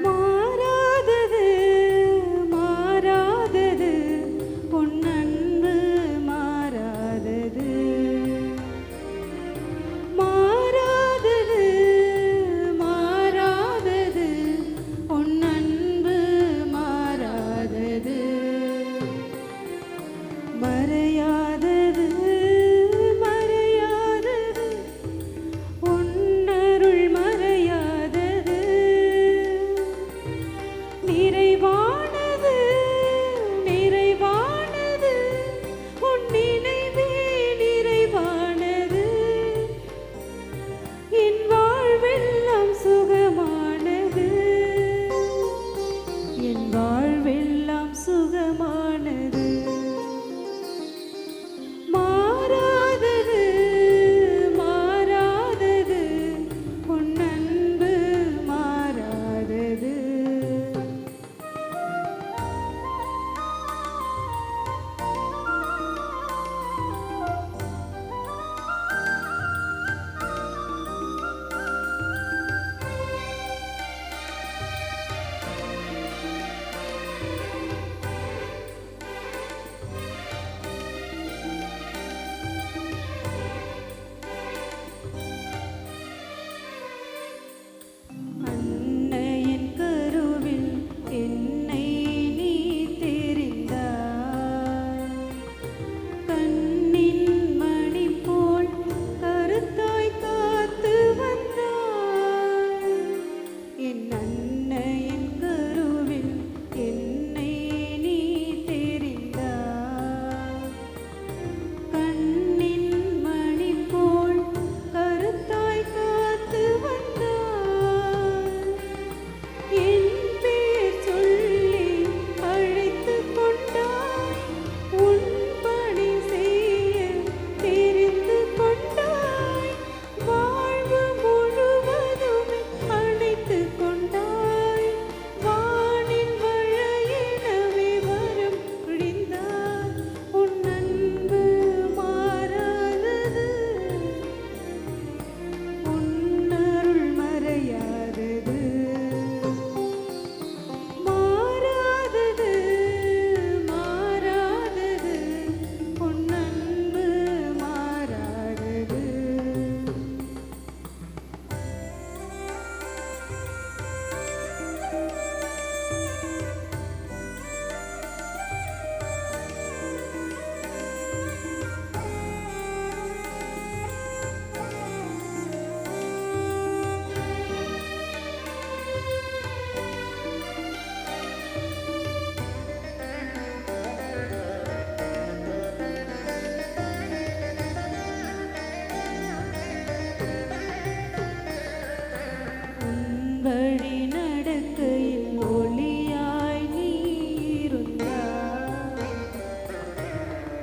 மாறாதது மாறாதது உன் அன்பு மாறாதது. மாறாதது மாறாதது உன் அன்பு மாறாதது. மறையாதது மறையாதது உன்னருள் மறையாதது. நிறைவானது நிறைவானது உன் நினைவே நிறைவானது. என் வாழ்வெல்லாம் சுகமானது. என் வாழ்வெல்லாம் சுகமானது. மாறாதது மாறாதது உன் அன்பு மாறாதது. அன்னையின் கருவில் என்னை நீ தெரிந்தாய். கண்ணின் மணி போல் கருத்தாய் காத்து வந்தாய். என் அன்னையின் கருவில் என்னை நீ தெரிந்தாய். கண்ணின் மணி போல் கருத்தாய் காத்து வந்தாய். என் பேர் சொல்லி அழைத்துக் கொண்டாய். உன் பணி செய்ய தெரிந்து கொண்டாய். வாழ்வு முழுவதுமே அணைத்துக் கொண்டாய். வானின் மழையெனவே வரம் பொழிந்தாய். உன் அன்பு மாறாதது. உன் அருள் மறையாதது. மாறாதது மாறாதது உன் அன்பு மாறாதது. உன் வழி நடக்கையில் ஒளியாய் நீ இருந்தாய்.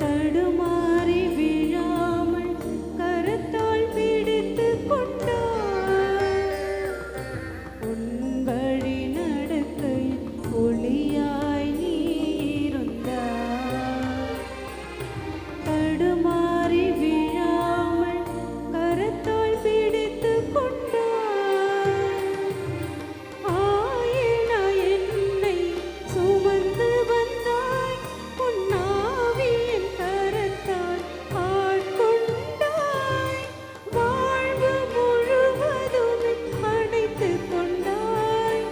தடுமாறி விழாமல் கரத்தால் பிடித்துக் கொண்டாய். உன் வழி நடக்கையில் ஒளியாய் நீ இருந்தாய். தடுமாறி விழாமல் கரத்தால் பிடித்துக் கொண்டாய். ஆயினா என்னை சுமந்து வந்தாய். உன் ஆவியின் கரத்தால் ஆட்கொண்டாய். வாழ்வு முழுவதும் அணைத்துக் கொண்டாய்.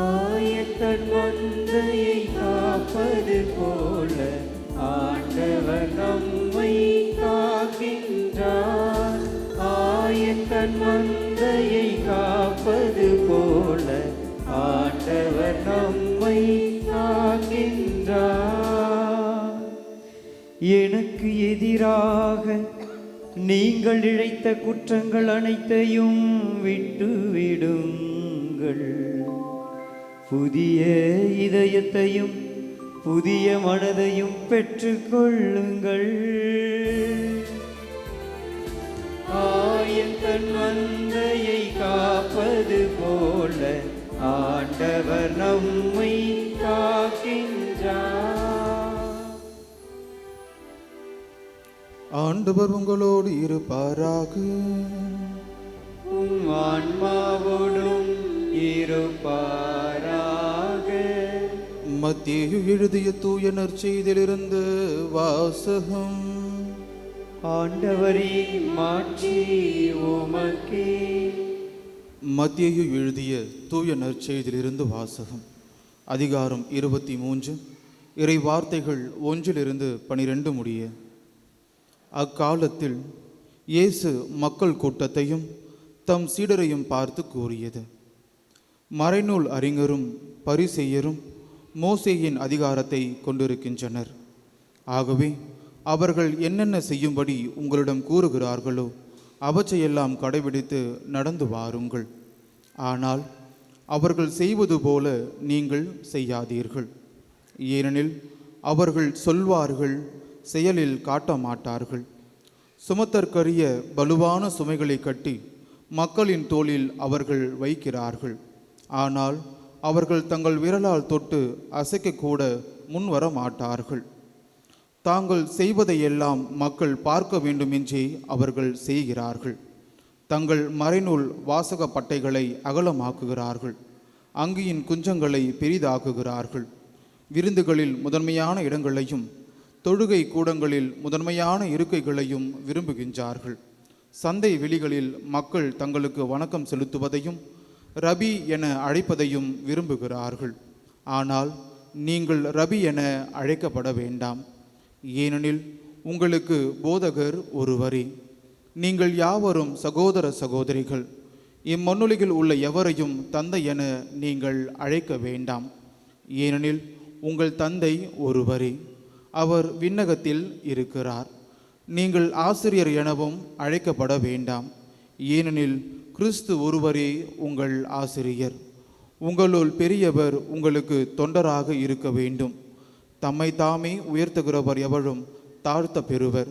ஆயத்தன் மந்தையை காப்பது போல ஆண்டவர் நம்மை காக்கின்றார். ஆயத்தன் மந்தையை காப்பது போல ஆண்டவர் நம்மை காக்கின்றார். எனக்கு எதிராக நீங்கள் இழைத்த குற்றங்கள் அனைத்தையும் விட்டுவிடுங்கள். புதிய இதயத்தையும் புதிய மனதையும் பெற்றுக்கொள்ளுங்கள். ஆயத்தன் மந்தையை காப்பது போல ஆண்டவர் நம்மை காக்கின்றார். ஆண்டவர் உங்களோடு இருப்பாராக. உம் ஆன்மாவோடும் இருப்பாராக. மத்தேயு எழுதிய தூய நற்செய்தியிலிருந்து வாசகம். ஆண்டவரே மாட்சி உமக்கே. மத்தேயு எழுதிய தூய நற்செய்தியிலிருந்து வாசகம். அதிகாரம் 23, இறை வார்த்தைகள் 1-12 முடிய. அக்காலத்தில் இயேசு மக்கள் கூட்டத்தையும் தம் சீடரையும் பார்த்து கூறியது: மறைநூல் அறிஞரும் பரிசேயரும் மோசேயின் அதிகாரத்தை கொண்டிருக்கின்றனர். ஆகவே அவர்கள் என்னென்ன செய்யும்படி உங்களிடம் கூறுகிறார்களோ அவற்றையெல்லாம் கடைபிடித்து நடந்து வாருங்கள். ஆனால் அவர்கள் செய்வது போல நீங்கள் செய்யாதீர்கள். ஏனெனில் அவர்கள் சொல்வார்கள், செயலில் காட்ட மாட்டார்கள். சுமத்தற்கரிய வலுவான சுமைகளை கட்டி மக்களின் தோளில் அவர்கள் வைக்கிறார்கள். ஆனால் அவர்கள் தங்கள் விரலால் தொட்டு அசைக்கக்கூட முன்வர மாட்டார்கள். தாங்கள் செய்வதையெல்லாம் மக்கள் பார்க்க வேண்டுமென்றே அவர்கள் செய்கிறார்கள். தங்கள் மறைநூல் வாசக பட்டைகளை அகலமாக்குகிறார்கள். அங்கியின் குஞ்சங்களை பெரிதாக்குகிறார்கள். விருந்துகளில் முதன்மையான இடங்களையும் தொழுகை கூடங்களில் முதன்மையான இருக்கைகளையும் விரும்புகின்றார்கள். சந்தை வெளிகளில் மக்கள் தங்களுக்கு வணக்கம் செலுத்துவதையும் ரபி என அழைப்பதையும் விரும்புகிறார்கள். ஆனால் நீங்கள் ரபி என அழைக்கப்பட வேண்டாம். ஏனெனில் உங்களுக்கு போதகர் ஒருவரே. நீங்கள் யாவரும் சகோதர சகோதரிகள். இம்மண்ணுலகில் உள்ள எவரையும் தந்தை என நீங்கள் அழைக்க வேண்டாம். ஏனெனில் உங்கள் தந்தை ஒருவரே, அவர் விண்ணகத்தில் இருக்கிறார். நீங்கள் ஆசிரியர் எனவும் அழைக்கப்பட வேண்டாம். ஏனெனில் கிறிஸ்து ஒருவரே உங்கள் ஆசிரியர். உங்களுள் பெரியவர் உங்களுக்கு தொண்டராக இருக்க வேண்டும். தம்மை தாமே உயர்த்துகிறவர் எவரும் தாழ்த்த பெறுவர்.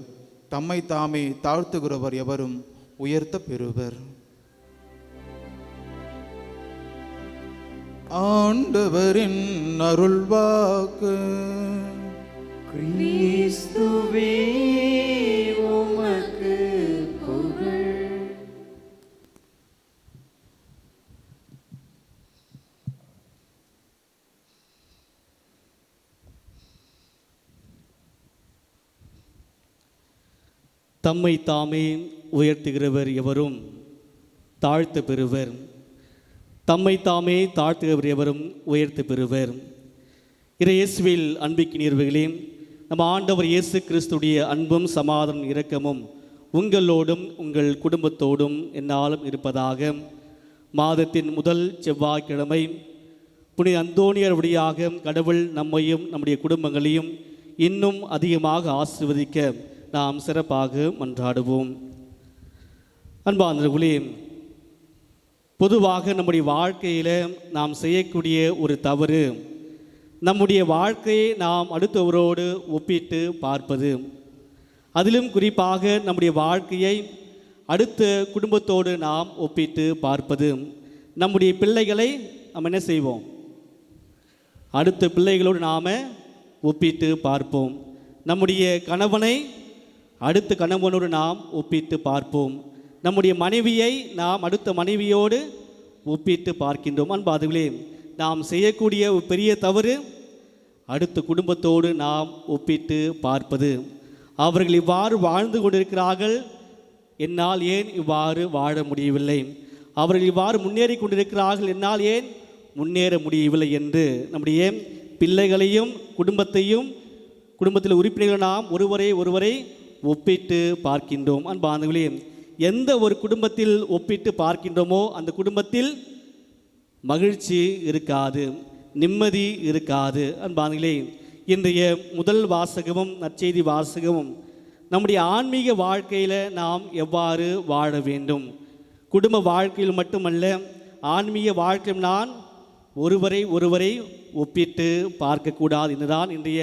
தம்மை தாமே தாழ்த்துகிறவர் எவரும் உயர்த்த பெறுவர். ஆண்டவரின் அருள்வாக்கு. கிறிஸ்துவே உமக்கு புகழ். தம்மை தாமே உயர்த்துகிறவர் எவரும் தாழ்த்த பெறுவர். தம்மை தாமே தாழ்த்துகிறவர் எவரும் உயர்த்த பெறுவர். இயேசுவில் அன்பிக்கு நீர்வர்களே, நம்ம ஆண்டவர் இயேசு கிறிஸ்துடைய அன்பும் சமாதானம் இரக்கமும் உங்களோடும் உங்கள் குடும்பத்தோடும் என்னாலும் இருப்பதாக. மாதத்தின் முதல் செவ்வாய்க்கிழமை புனித அந்தோனியர் வழியாக கடவுள் நம்மையும் நம்முடைய குடும்பங்களையும் இன்னும் அதிகமாக ஆசீர்வதிக்க நாம் சிறப்பாக மன்றாடுவோம். அன்பார்ந்தவர்களே, பொதுவாக நம்முடைய வாழ்க்கையில் நாம் செய்யக்கூடிய ஒரு தவறு நம்முடைய வாழ்க்கையை நாம் அடுத்தவரோடு ஒப்பிட்டு பார்ப்பது. அதிலும் குறிப்பாக நம்முடைய வாழ்க்கையை அடுத்த குடும்பத்தோடு நாம் ஒப்பிட்டு பார்ப்பது. நம்முடைய பிள்ளைகளை நாம் என்ன செய்வோம்? அடுத்த பிள்ளைகளோடு நாம் ஒப்பிட்டு பார்ப்போம். நம்முடைய கணவனை அடுத்த கணவனோடு நாம் ஒப்பிட்டு பார்ப்போம். நம்முடைய மனைவியை நாம் அடுத்த மனைவியோடு ஒப்பிட்டு பார்க்கின்றோம். அன்பார்களே, நாம் செய்யக்கூடிய ஒரு பெரிய தவறு அடுத்த குடும்பத்தோடு நாம் ஒப்பிட்டு பார்ப்பது. அவர்கள் இவ்வாறு வாழ்ந்து கொண்டிருக்கிறார்கள், என்னால் ஏன் இவ்வாறு வாழ முடியவில்லை? அவர்கள் இவ்வாறு முன்னேறி கொண்டிருக்கிறார்கள், என்னால் ஏன் முன்னேற முடியவில்லை என்று நம்முடைய பிள்ளைகளையும் குடும்பத்தில் உறுப்பினர்கள் நாம் ஒருவரை ஒப்பிட்டு பார்க்கின்றோம். அன்பானவர்களே, எந்த ஒரு குடும்பத்தில் ஒப்பிட்டு பார்க்கின்றோமோ அந்த குடும்பத்தில் மகிழ்ச்சி இருக்காது, நிம்மதி இருக்காது. அன்பானவர்களே, இன்றைய முதல் வாசகமும் நற்செய்தி வாசகமும் நம்முடைய ஆன்மீக வாழ்க்கையில் நாம் எவ்வாறு வாழ வேண்டும், குடும்ப வாழ்க்கையில் மட்டுமல்ல ஆன்மீக வாழ்க்கையில் நான் ஒருவரை ஒப்பிட்டு பார்க்கக்கூடாது என்றுதான் இன்றைய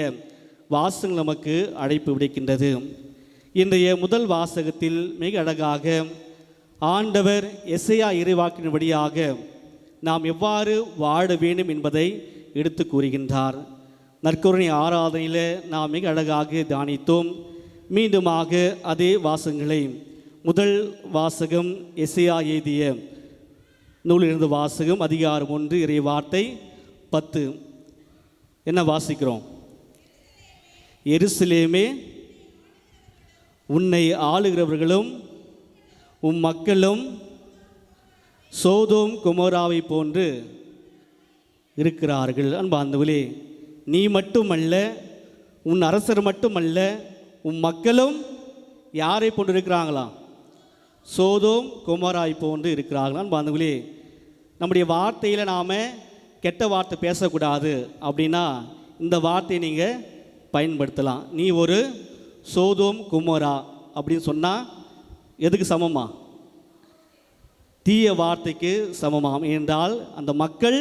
வாசகம் நமக்கு அழைப்பு விடுக்கின்றது. இன்றைய முதல் வாசகத்தில் மிக அழகாக ஆண்டவர் எசையா இறைவாக்கின் வழியாக நாம் எவ்வாறு வாழ வேண்டும் என்பதை எடுத்து கூறுகின்றார். நற்கருணை ஆராதனையில் நாம் மிக அழகாக தியானித்தோம். மீண்டுமாக அதே வாசகங்களை முதல் வாசகம் எசையா எழுதிய நூலிலிருந்து வாசகம் அதிகாரம் 1 இறை வார்த்தை 10 என்ன வாசிக்கிறோம்? எருசலேமே, உன்னை ஆளுகிறவர்களும் உம் மக்களும் சோதோம் கொமோராவை போன்று இருக்கிறார்கள். அன்பார்ந்தவர்களே, நீ மட்டுமல்ல, உன் அரசர் மட்டுமல்ல, உன் மக்களும் யாரை போன்று இருக்கிறாங்களா? சோதோம் கொமோராவை போன்று இருக்கிறார்கள். அன்பார்ந்தவர்களே, நம்முடைய வார்த்தையில் நாம் கெட்ட வார்த்தை பேசக்கூடாது அப்படின்னா இந்த வார்த்தையை நீங்கள் பயன்படுத்தலாம். நீ ஒரு சோதோம் குமோரா அப்படின்னு சொன்னால் எதுக்கு சமமா? தீய வார்த்தைக்கு சமமாம். என்றால் அந்த மக்கள்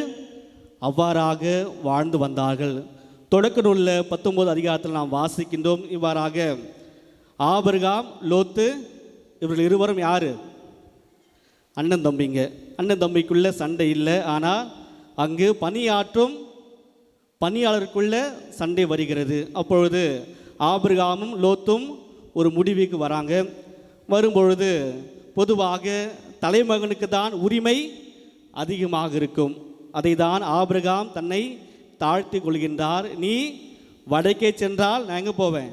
அவ்வாறாக வாழ்ந்து வந்தார்கள். தொடக்க நூலில் 19 அதிகாரத்தில் நாம் வாசிக்கின்றோம். இவ்வாறாக ஆபிரகாம், லோத்து இவர்கள் இருவரும் யார்? அண்ணன் தம்பிங்க. அண்ணன் தம்பிக்குள்ள சண்டை இல்லை, ஆனால் அங்கு பணியாற்றும் பணியாளருக்குள்ள சண்டை வருகிறது. அப்பொழுது ஆபிரகாமும் லோத்தும் ஒரு முடிவுக்கு வராங்க. வரும்பொழுது பொதுவாக தலைமகனுக்கு தான் உரிமை அதிகமாக இருக்கும். அதை தான் ஆபிரகாம் தன்னை தாழ்த்தி கொள்கின்றார். நீ வடக்கே சென்றால் நான் எங்கே போவேன்?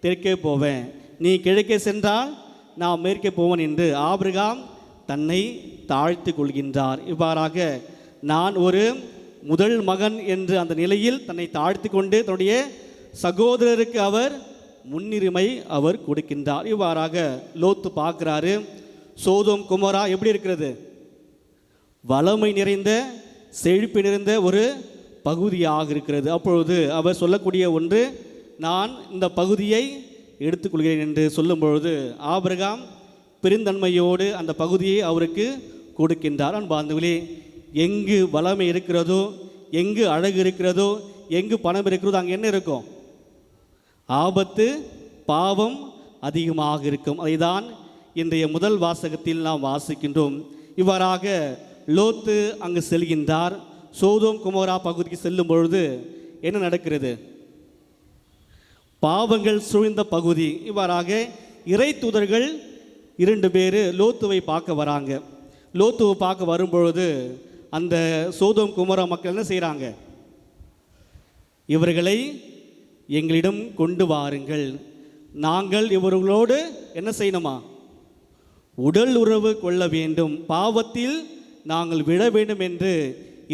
தெற்கே போவேன். நீ கிழக்கே சென்றால் நான் மேற்கே போவேன் என்று ஆபிரகாம் தன்னை தாழ்த்தி கொள்கின்றார். இவ்வாறாக நான் ஒரு முதல் மகன் என்று அந்த நிலையில் தன்னை தாழ்த்தி கொண்டு தன்னுடைய சகோதரருக்கு அவர் முன்னுரிமை அவர் கொடுக்கின்றார். இவ்வாறாக லோத்து பார்க்குறாரு, சோதோம் குமோரா எப்படி இருக்கிறது? வளமை நிறைந்த செழிப்பு நிறைந்த ஒரு பகுதியாக இருக்கிறது. அப்பொழுது அவர் சொல்லக்கூடிய ஒன்று, நான் இந்த பகுதியை எடுத்துக்கொள்கிறேன் என்று சொல்லும் பொழுது ஆபிரகாம் பெருந்தன்மையோடு அந்த பகுதியை அவருக்கு கொடுக்கின்றார். அன்பார்ந்தவர்களே, எங்கு வளமை இருக்கிறதோ, எங்கு அழகு இருக்கிறதோ, எங்கு பணம் இருக்கிறதோ அங்கே என்ன இருக்கும்? ஆபத்து, பாவம் அதிகமாக இருக்கும். அதை தான் இன்றைய முதல் வாசகத்தில் நாம் வாசிக்கின்றோம். இவ்வாறாக லோத்து அங்கு செல்கின்றார். சோதோம் குமோரா பகுதிக்கு செல்லும் பொழுது என்ன நடக்கிறது? பாவங்கள் சூழ்ந்த பகுதி. இவ்வாறாக இறை தூதர்கள் 2 பேர் லோத்துவை பார்க்க வராங்க. லோத்துவை பார்க்க வரும்பொழுது அந்த சோதோம் குமோரா மக்கள் என்ன செய்கிறாங்க? இவர்களை எங்களிடம் கொண்டு வாருங்கள், நாங்கள் இவர்களோடு என்ன செய்யணுமா? உடல் உறவு கொள்ள வேண்டும், பாவத்தில் நாங்கள் விழ வேண்டும் என்று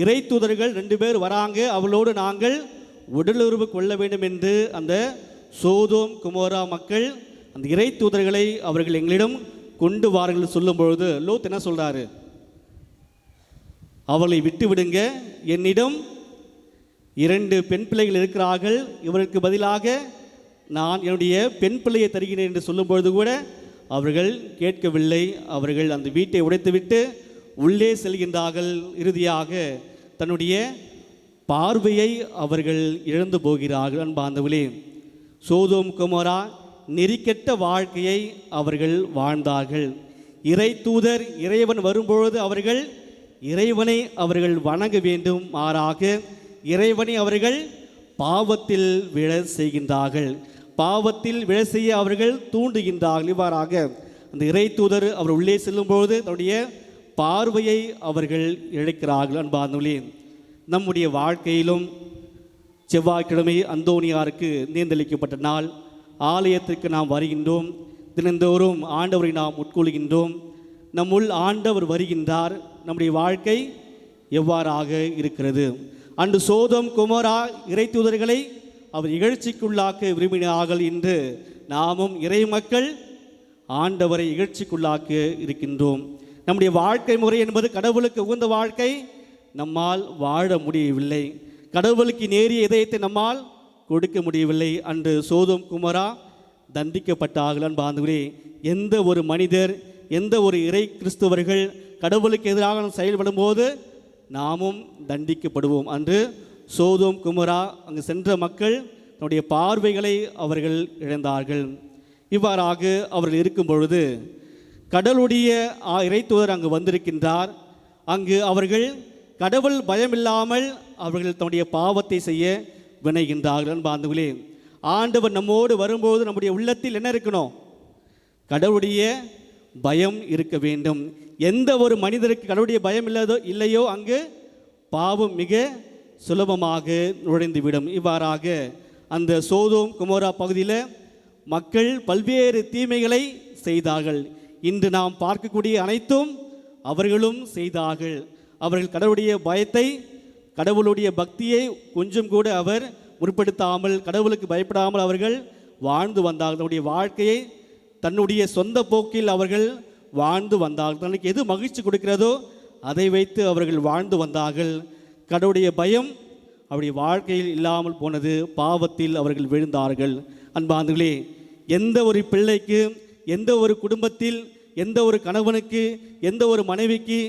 இறை தூதர்கள் 2 பேர் வராங்க. அவளோடு நாங்கள் உடல் உறவு கொள்ள வேண்டும் என்று அந்த சோதோம் குமோரா மக்கள் அந்த இறை தூதர்களை அவர்கள் எங்களிடம் கொண்டு வாருங்கள் சொல்லும் பொழுது லோத் என்ன சொல்கிறாரு? அவளை விட்டு விடுங்க, என்னிடம் 2 பெண் பிள்ளைகள் இருக்கிறார்கள், இவருக்கு பதிலாக நான் என்னுடைய பெண் பிள்ளையை தருகிறேன் என்று சொல்லும் பொழுது கூட அவர்கள் கேட்கவில்லை. அவர்கள் அந்த வீட்டை உடைத்துவிட்டு உள்ளே செல்கின்றார்கள். இறுதியாக தன்னுடைய பார்வையை அவர்கள் இழந்து போகிறார்கள். அன்பார்ந்தவர்களே, சோதோம் குமோரா நெறிக்கெட்ட வாழ்க்கையை அவர்கள் வாழ்ந்தார்கள். இறை தூதர் இறைவன் வரும்பொழுது அவர்கள் இறைவனை அவர்கள் வணங்க வேண்டும், மாறாக இறைவனை அவர்கள் பாவத்தில் விழ செய்கின்றார்கள், பாவத்தில் விழ செய்ய அவர்கள் தூண்டுகின்றார்கள். இவ்வாறாக அந்த இறை தூதர் அவர் உள்ளே செல்லும்பொழுது தன்னுடைய பார்வையை அவர்கள் இழக்கிறார்கள். அன்பார்ந்தவர்களே, நம்முடைய வாழ்க்கையிலும் செவ்வாய்க்கிழமை அந்தோனியாருக்கு நேர்ந்தளிக்கப்பட்ட நாள். ஆலயத்திற்கு நாம் வருகின்றோம், தினந்தோறும் ஆண்டவரை நாம் உட்கொள்கின்றோம். நம்முள் ஆண்டவர் வருகின்றார். நம்முடைய வாழ்க்கை எவ்வாறாக இருக்கிறது? அன்று சோதோம் குமோரா இறை தூதர்களை அவர் இகழ்ச்சிக்குள்ளாக்க விரும்பினார்கள். இன்று நாமும் இறை மக்கள் ஆண்டவரை இகழ்ச்சிக்குள்ளாக்க இருக்கின்றோம். நம்முடைய வாழ்க்கை முறை என்பது கடவுளுக்கு உகந்த வாழ்க்கை நம்மால் வாழ முடியவில்லை. கடவுளுக்கு நேரிய இதயத்தை நம்மால் கொடுக்க முடியவில்லை. அன்று சோதோம் குமோரா தண்டிக்கப்பட்டார்கள். அன்பார்ந்தவர்களே, எந்த ஒரு மனிதர், எந்த ஒரு இறை கிறிஸ்தவர்கள் கடவுளுக்கு எதிராக செயல்படும் போது நாமும் தண்டிக்கப்படுவோம். அன்று சோதோம் குமோரா அங்கு சென்ற மக்கள் தன்னுடைய பார்வைகளை அவர்கள் இழந்தார்கள். இவ்வாறாக அவர்கள் இருக்கும் பொழுது கடவுளுடைய இறைத்தூதர் அங்கு வந்திருக்கின்றார். அங்கு அவர்கள் கடவுள் பயமில்லாமல் அவர்கள் தன்னுடைய பாவத்தை செய்ய வினைகின்றார்கள். அன்பார்ந்தவர்களே, ஆண்டவர் நம்மோடு வரும்போது நம்முடைய உள்ளத்தில் என்ன இருக்கணும்? கடவுளுடைய பயம் இருக்க வேண்டும். எந்த ஒரு மனிதருக்கு கடவுளுடைய பயம் இல்லையோ அங்கு பாவம் மிக சுலபமாக நுழைந்துவிடும். இவ்வாறாக அந்த சோதோம் குமோரா பகுதியில் மக்கள் பல்வேறு தீமைகளை செய்தார்கள். இன்று நாம் பார்க்கக்கூடிய அனைத்தும் அவர்களும் செய்தார்கள். அவர்கள் கடவுளுடைய பயத்தை, கடவுளுடைய பக்தியை கொஞ்சம் கூட அவர் முற்படுத்தாமல், கடவுளுக்கு பயப்படாமல் அவர்கள் வாழ்ந்து வந்தார்கள். தன்னுடைய வாழ்க்கையை தன்னுடைய சொந்த போக்கில் அவர்கள் வாழ்ந்து வந்தார்கள். தனக்கு எது மகிழ்ச்சி கொடுக்கிறதோ அதை வைத்து அவர்கள் வாழ்ந்து வந்தார்கள். கடவுளுடைய பயம் அவருடைய வாழ்க்கையில் இல்லாமல் போனது. பாவத்தில் அவர்கள் விழுந்தார்கள். அன்பார்ந்தவர்களே, எந்த ஒரு பிள்ளைக்கு, எந்த ஒரு குடும்பத்தில், எந்த ஒரு கணவனுக்கு, எந்த ஒரு மனைவிக்கு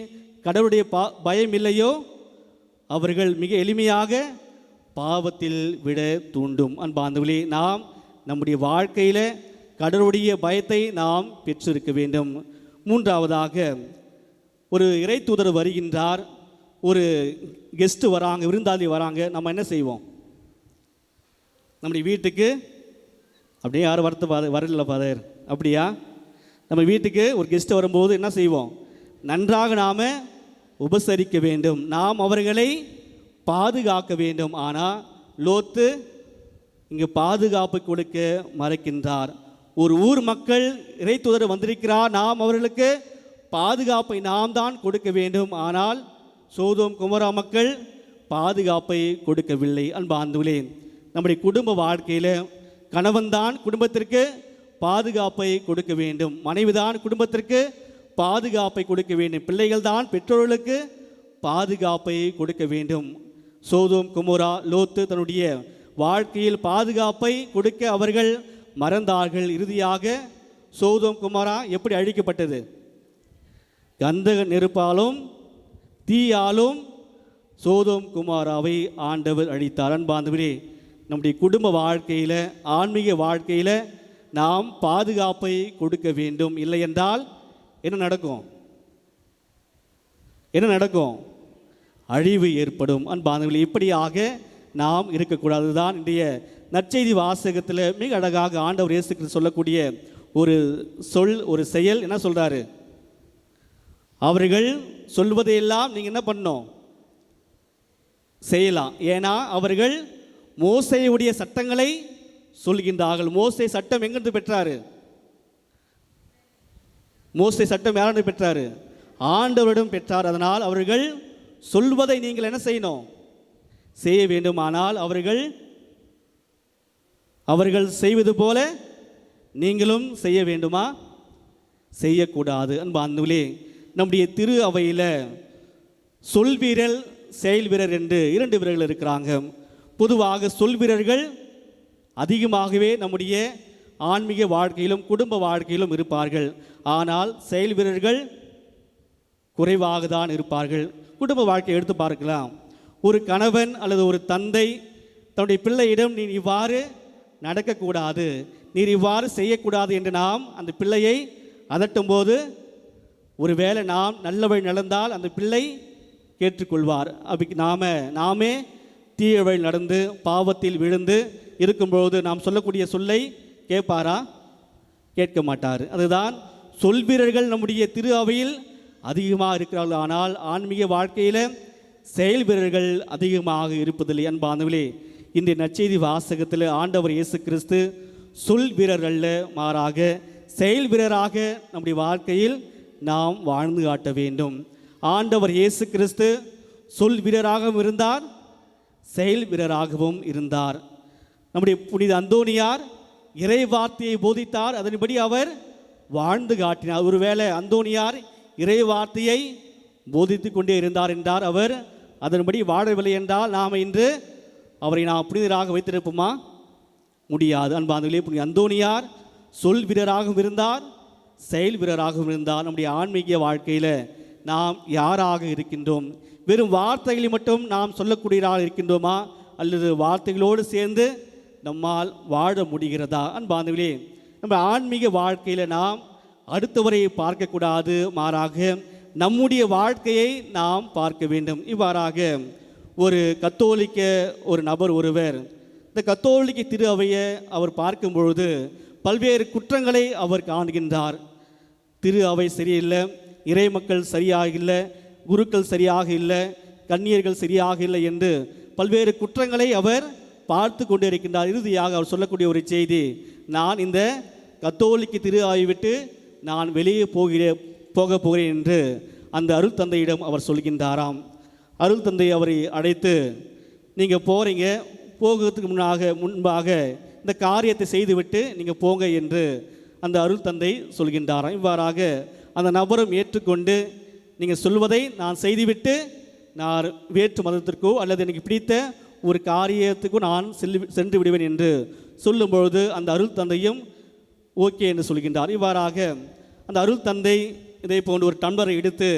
கடவுளுடைய பயம் இல்லையோ அவர்கள் மிக எளிமையாக பாவத்தில் விட தூண்டும். அன்பார்ந்தவர்களே, நாம் நம்முடைய வாழ்க்கையில் கடவுளுடைய பயத்தை நாம் பெற்றிருக்க வேண்டும். மூன்றாவதாக, ஒரு இறை தூதர் வருகின்றார், ஒரு கெஸ்ட்டு வராங்க, விருந்தாளி வராங்க. நம்ம என்ன செய்வோம்? நம்முடைய வீட்டுக்கு அப்படியே யாரும் வரல ஃபாதர், அப்படியா? நம்ம வீட்டுக்கு ஒரு கெஸ்ட்டு வரும்போது என்ன செய்வோம்? நன்றாக நாம் உபசரிக்க வேண்டும், நாம் அவர்களை பாதுகாக்க வேண்டும். ஆனால் லோத்து இங்கு பாதுகாப்பு கொடுக்க மறைக்கின்றார். ஒரு ஊர் மக்கள் இறை தூதர் வந்திருக்கிறார், நாம் அவர்களுக்கு பாதுகாப்பை நாம் தான் கொடுக்க வேண்டும். ஆனால் சோதோம் குமோரா மக்கள் பாதுகாப்பை கொடுக்கவில்லை. அன்பார்ந்தவர்களே, நம்முடைய குடும்ப வாழ்க்கையில் கணவன்தான் குடும்பத்திற்கு பாதுகாப்பை கொடுக்க வேண்டும், மனைவிதான் குடும்பத்திற்கு பாதுகாப்பை கொடுக்க வேண்டும், பிள்ளைகள் தான் பெற்றோர்களுக்கு பாதுகாப்பை கொடுக்க வேண்டும். சோதோம் குமோரா லோத்து தன்னுடைய வாழ்க்கையில் பாதுகாப்பை கொடுக்க அவர்கள் மறந்தார்கள். இறுதியாக சோதோம் குமோரா எப்படி அழிக்கப்பட்டது? கந்தக நெருப்பாலும் தீயாலும் சோதோம் குமாராவை ஆண்டவர் அழித்தார். அன்பார்ந்தவரே, நம்முடைய குடும்ப வாழ்க்கையில், ஆன்மீக வாழ்க்கையில் நாம் பாதுகாப்பை கொடுக்க வேண்டும். இல்லை என்றால் என்ன நடக்கும்? என்ன நடக்கும்? அழிவு ஏற்படும். அன்பார்ந்தவர்களே, இப்படியாக நாம் இருக்கக்கூடாது தான் இன்றைய நற்செய்தி வாசகத்தில் மிக அழகாக ஆண்டவர் இயேசு கிறிஸ்து சொல்லக்கூடிய ஒரு சொல், ஒரு செயல். என்ன சொல்கிறாரு? அவர்கள் சொல்வதையெல்லாம் நீங்கள் என்ன பண்ணணும்? செய்யலாம். ஏன்னா அவர்கள் மோசேயுடைய சட்டங்களை சொல்கின்றார்கள். மோசே சட்டம் எங்கிருந்து பெற்றாரு? மோசே சட்டம் யாரிடம் பெற்றாரு? ஆண்டவரிடம் பெற்றார். அதனால் அவர்கள் சொல்வதை நீங்கள் என்ன செய்யணும்? செய்ய வேண்டுமானால் அவர்கள் செய்வது போல நீங்களும் செய்ய வேண்டுமா? செய்யக்கூடாது. அன்பார்ந்தவர்களே, நம்முடைய திரு அவையில் சொல் வீரர், செயல் வீரர் என்று இரண்டு வீரர்கள் இருக்கிறாங்க. பொதுவாக சொல் வீரர்கள் அதிகமாகவே நம்முடைய ஆன்மீக வாழ்க்கையிலும் குடும்ப வாழ்க்கையிலும் இருப்பார்கள். ஆனால் செயல் வீரர்கள் குறைவாக தான் இருப்பார்கள். குடும்ப வாழ்க்கையை எடுத்து பார்க்கலாம். ஒரு கணவன் அல்லது ஒரு தந்தை தன்னுடைய பிள்ளையிடம் நீ இவ்வாறு நடக்கக்கூடாது, நீர் இவ்வாறு செய்யக்கூடாது என்று நாம் அந்த பிள்ளையை அதட்டும் போது, ஒருவேளை நாம் நல்ல வழி நடந்தால் அந்த பிள்ளை கேட்டுக்கொள்வார். அப்படி நாமே தீய வழி நடந்து பாவத்தில் விழுந்து இருக்கும்போது நாம் சொல்லக்கூடிய சொல்லை கேட்பாரா? கேட்க மாட்டார். அதுதான் சொல் வீரர்கள் நம்முடைய திரு அவையில் அதிகமாக இருக்கிறார்கள். ஆனால் ஆன்மீக வாழ்க்கையில் செயல் வீரர்கள் அதிகமாக இருப்பதில்லை. அன்பானவர்களே, இன்றைய நற்செய்தி வாசகத்தில் ஆண்டவர் இயேசு கிறிஸ்து சொல் வீரர்கள மாறாக செயல் வீரராக நம்முடைய வாழ்க்கையில் நாம் வாழ்ந்து காட்ட வேண்டும். ஆண்டவர் இயேசு கிறிஸ்து சொல் வீரராகவும் இருந்தார், செயல் வீரராகவும் இருந்தார். நம்முடைய புனித அந்தோனியார் இறை வார்த்தையை போதித்தார், அதன்படி அவர் வாழ்ந்து காட்டினார். ஒருவேளை அந்தோனியார் இறை வார்த்தையை போதித்து கொண்டே இருந்தார் என்றார், அவர் அதன்படி வாழவில்லை என்றால் நாம் இன்று அவரை நாம் புனிதராக வைத்திருப்போமா? முடியாது. அன்பானவர்களே, புனித அந்தோனியார் சொல் வீரராகவும் இருந்தார், செயல் வீரராகவும் இருந்தார். நம்முடைய ஆன்மீக வாழ்க்கையில் நாம் யாராக இருக்கின்றோம்? வெறும் வார்த்தைகளை மட்டும் நாம் சொல்லக்கூடியவராக இருக்கின்றோமா, அல்லது வார்த்தைகளோடு சேர்ந்து நம்மால் வாழ முடிகிறதா? அன்பானவர்களே, நம்ம ஆன்மீக வாழ்க்கையில் நாம் அடுத்தவரை பார்க்கக்கூடாது, மாறாக நம்முடைய வாழ்க்கையை நாம் பார்க்க வேண்டும். இவ்வாறாக ஒரு கத்தோலிக்க ஒரு நபர் ஒருவர் இந்த கத்தோலிக்க திரு அவையை அவர் பார்க்கும் பொழுது பல்வேறு குற்றங்களை அவர் காண்கின்றார். திரு அவை சரியில்லை, இறை மக்கள் சரியாக இல்லை, குருக்கள் சரியாக இல்லை, கன்னியர்கள் சரியாக இல்லை என்று பல்வேறு குற்றங்களை அவர் பார்த்து கொண்டு இருக்கின்றார். இறுதியாக அவர் சொல்லக்கூடிய ஒரு செய்தி, நான் இந்த கத்தோலிக்க திரு அவை விட்டு நான் வெளியே போக போகிறேன் என்று அந்த அருள் தந்தையிடம் அவர் சொல்கின்றாராம். அருள் தந்தை அவரை அழைத்து, நீங்கள் போகிறீங்க, போகிறதுக்கு முன்பாக இந்த காரியத்தை செய்துவிட்டு நீங்கள் போங்க என்று அந்த அருள் தந்தை சொல்கின்றாராம். இவ்வாறாக அந்த நபரும் ஏற்றுக்கொண்டு, நீங்கள் சொல்வதை நான் செய்துவிட்டு நான் வேற்று மதத்திற்கோ அல்லது எனக்கு பிடித்த ஒரு காரியத்துக்கோ நான் சென்று விடுவேன் என்று சொல்லும்பொழுது அந்த அருள் தந்தையும் ஓகே என்று சொல்கின்றார். இவ்வாறாக அந்த அருள் தந்தை இதை போன்ற ஒரு டம்ளரை எடுத்து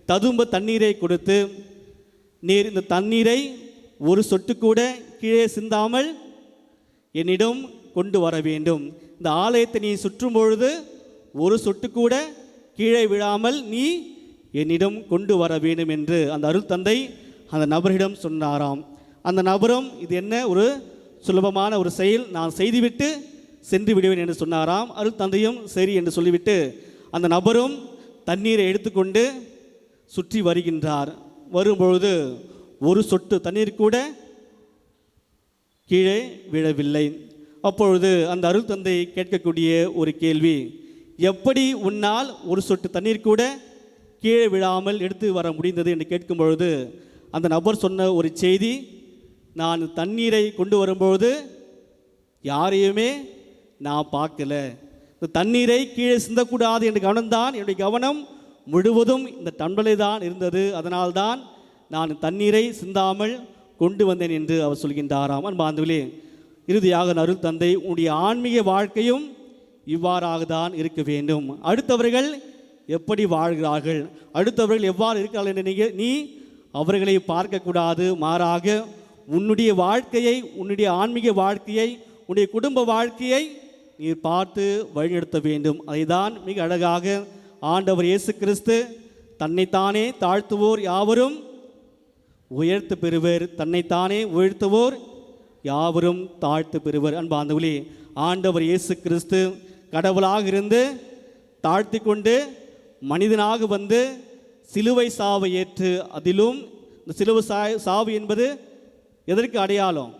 ததும்ப தண்ணீரை கொடுத்து, நீர் இந்த தண்ணீரை ஒரு சொட்டு கூட கீழே சிந்தாமல் என்னிடம் கொண்டு வர வேண்டும். இந்த ஆலயத்தை நீ சுற்றும் பொழுது ஒரு சொட்டு கூட கீழே விழாமல் நீ என்னிடம் கொண்டு வர வேண்டும் என்று அந்த அருள் தந்தை அந்த நபரிடம் சொன்னாராம். அந்த நபரும் இது என்ன ஒரு சுலபமான ஒரு செயல், நான் செய்துவிட்டு சென்று விடுவேன் என்று சொன்னாராம். அருள் தந்தையும் சரி என்று சொல்லிவிட்டு அந்த நபரும் தண்ணீரை எடுத்துக்கொண்டு சுற்றி வருகின்றார். வரும்பொழுது ஒரு சொட்டு தண்ணீர் கூட கீழே விழவில்லை. அப்பொழுது அந்த அருள் தந்தை கேட்கக்கூடிய ஒரு கேள்வி, எப்படி உன்னால் ஒரு சொட்டு தண்ணீர் கூட கீழே விழாமல் எடுத்து வர முடிந்தது என்று கேட்கும் பொழுது அந்த நபர் சொன்ன ஒரு செய்தி, நான் தண்ணீரை கொண்டு வரும்பொழுது யாரையுமே நான் பார்க்கல, இந்த தண்ணீரை கீழே சிந்தக்கூடாது என்று கவனம்தான், என்னுடைய கவனம் முழுவதும் இந்த டம்ளரில் தான் இருந்தது, அதனால்தான் நான் தண்ணீரை சிந்தாமல் கொண்டு வந்தேன் என்று அவர் சொல்கின்றாராம். அன்பார்ந்தவர்களே, இறுதியாக அருள் தந்தை, உன்னுடைய ஆன்மீக வாழ்க்கையும் இவ்வாறாக தான் இருக்க வேண்டும். அடுத்தவர்கள் எப்படி வாழ்கிறார்கள், அடுத்தவர்கள் எவ்வாறு இருக்கிறார்கள் என்று நீ அவர்களை பார்க்கக்கூடாது, மாறாக உன்னுடைய வாழ்க்கையை, உன்னுடைய ஆன்மீக வாழ்க்கையை, உன்னுடைய குடும்ப வாழ்க்கையை நீ பார்த்து வழிநடத்த வேண்டும். அதைதான் மிக அழகாக ஆண்டவர் இயேசு கிறிஸ்து, தன்னைத்தானே தாழ்த்துவோர் யாவரும் உயர்த்து பெறுவர், தன்னைத்தானே உயர்த்துவோர் யாவரும் தாழ்த்து பெறுவர். அன்பார்ந்தவர்களே, ஆண்டவர் இயேசு கிறிஸ்து கடவுளாக இருந்து தாழ்த்தி கொண்டு மனிதனாக வந்து சிலுவை சாவை ஏற்று, அதிலும் இந்த சிலுவை சாவு என்பது எதற்கு அடையாளம்?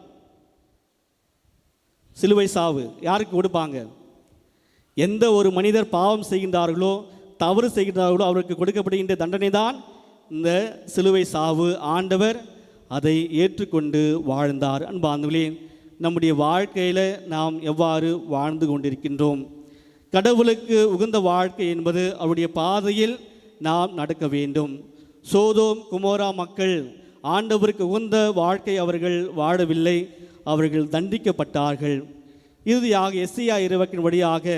சிலுவை சாவு யாருக்கு கொடுப்பாங்க? எந்த ஒரு மனிதர் பாவம் செய்கின்றார்களோ, தவறு செய்கின்றார்களோ அவருக்கு கொடுக்கப்படுகின்ற தண்டனை தான் இந்த சிலுவை சாவு. ஆண்டவர் அதை ஏற்றுக்கொண்டு வாழ்ந்தார். அன்பார்ந்தவர்களே, நம்முடைய வாழ்க்கையில் நாம் எவ்வாறு வாழ்ந்து கொண்டிருக்கின்றோம்? கடவுளுக்கு உகந்த வாழ்க்கை என்பது அவருடைய பாதையில் நாம் நடக்க வேண்டும். சோதோம் குமோரா மக்கள் ஆண்டவருக்கு உகந்த வாழ்க்கை அவர்கள் வாழவில்லை, அவர்கள் தண்டிக்கப்பட்டார்கள். இறுதியாக எஸ்ஐயா 20 வழியாக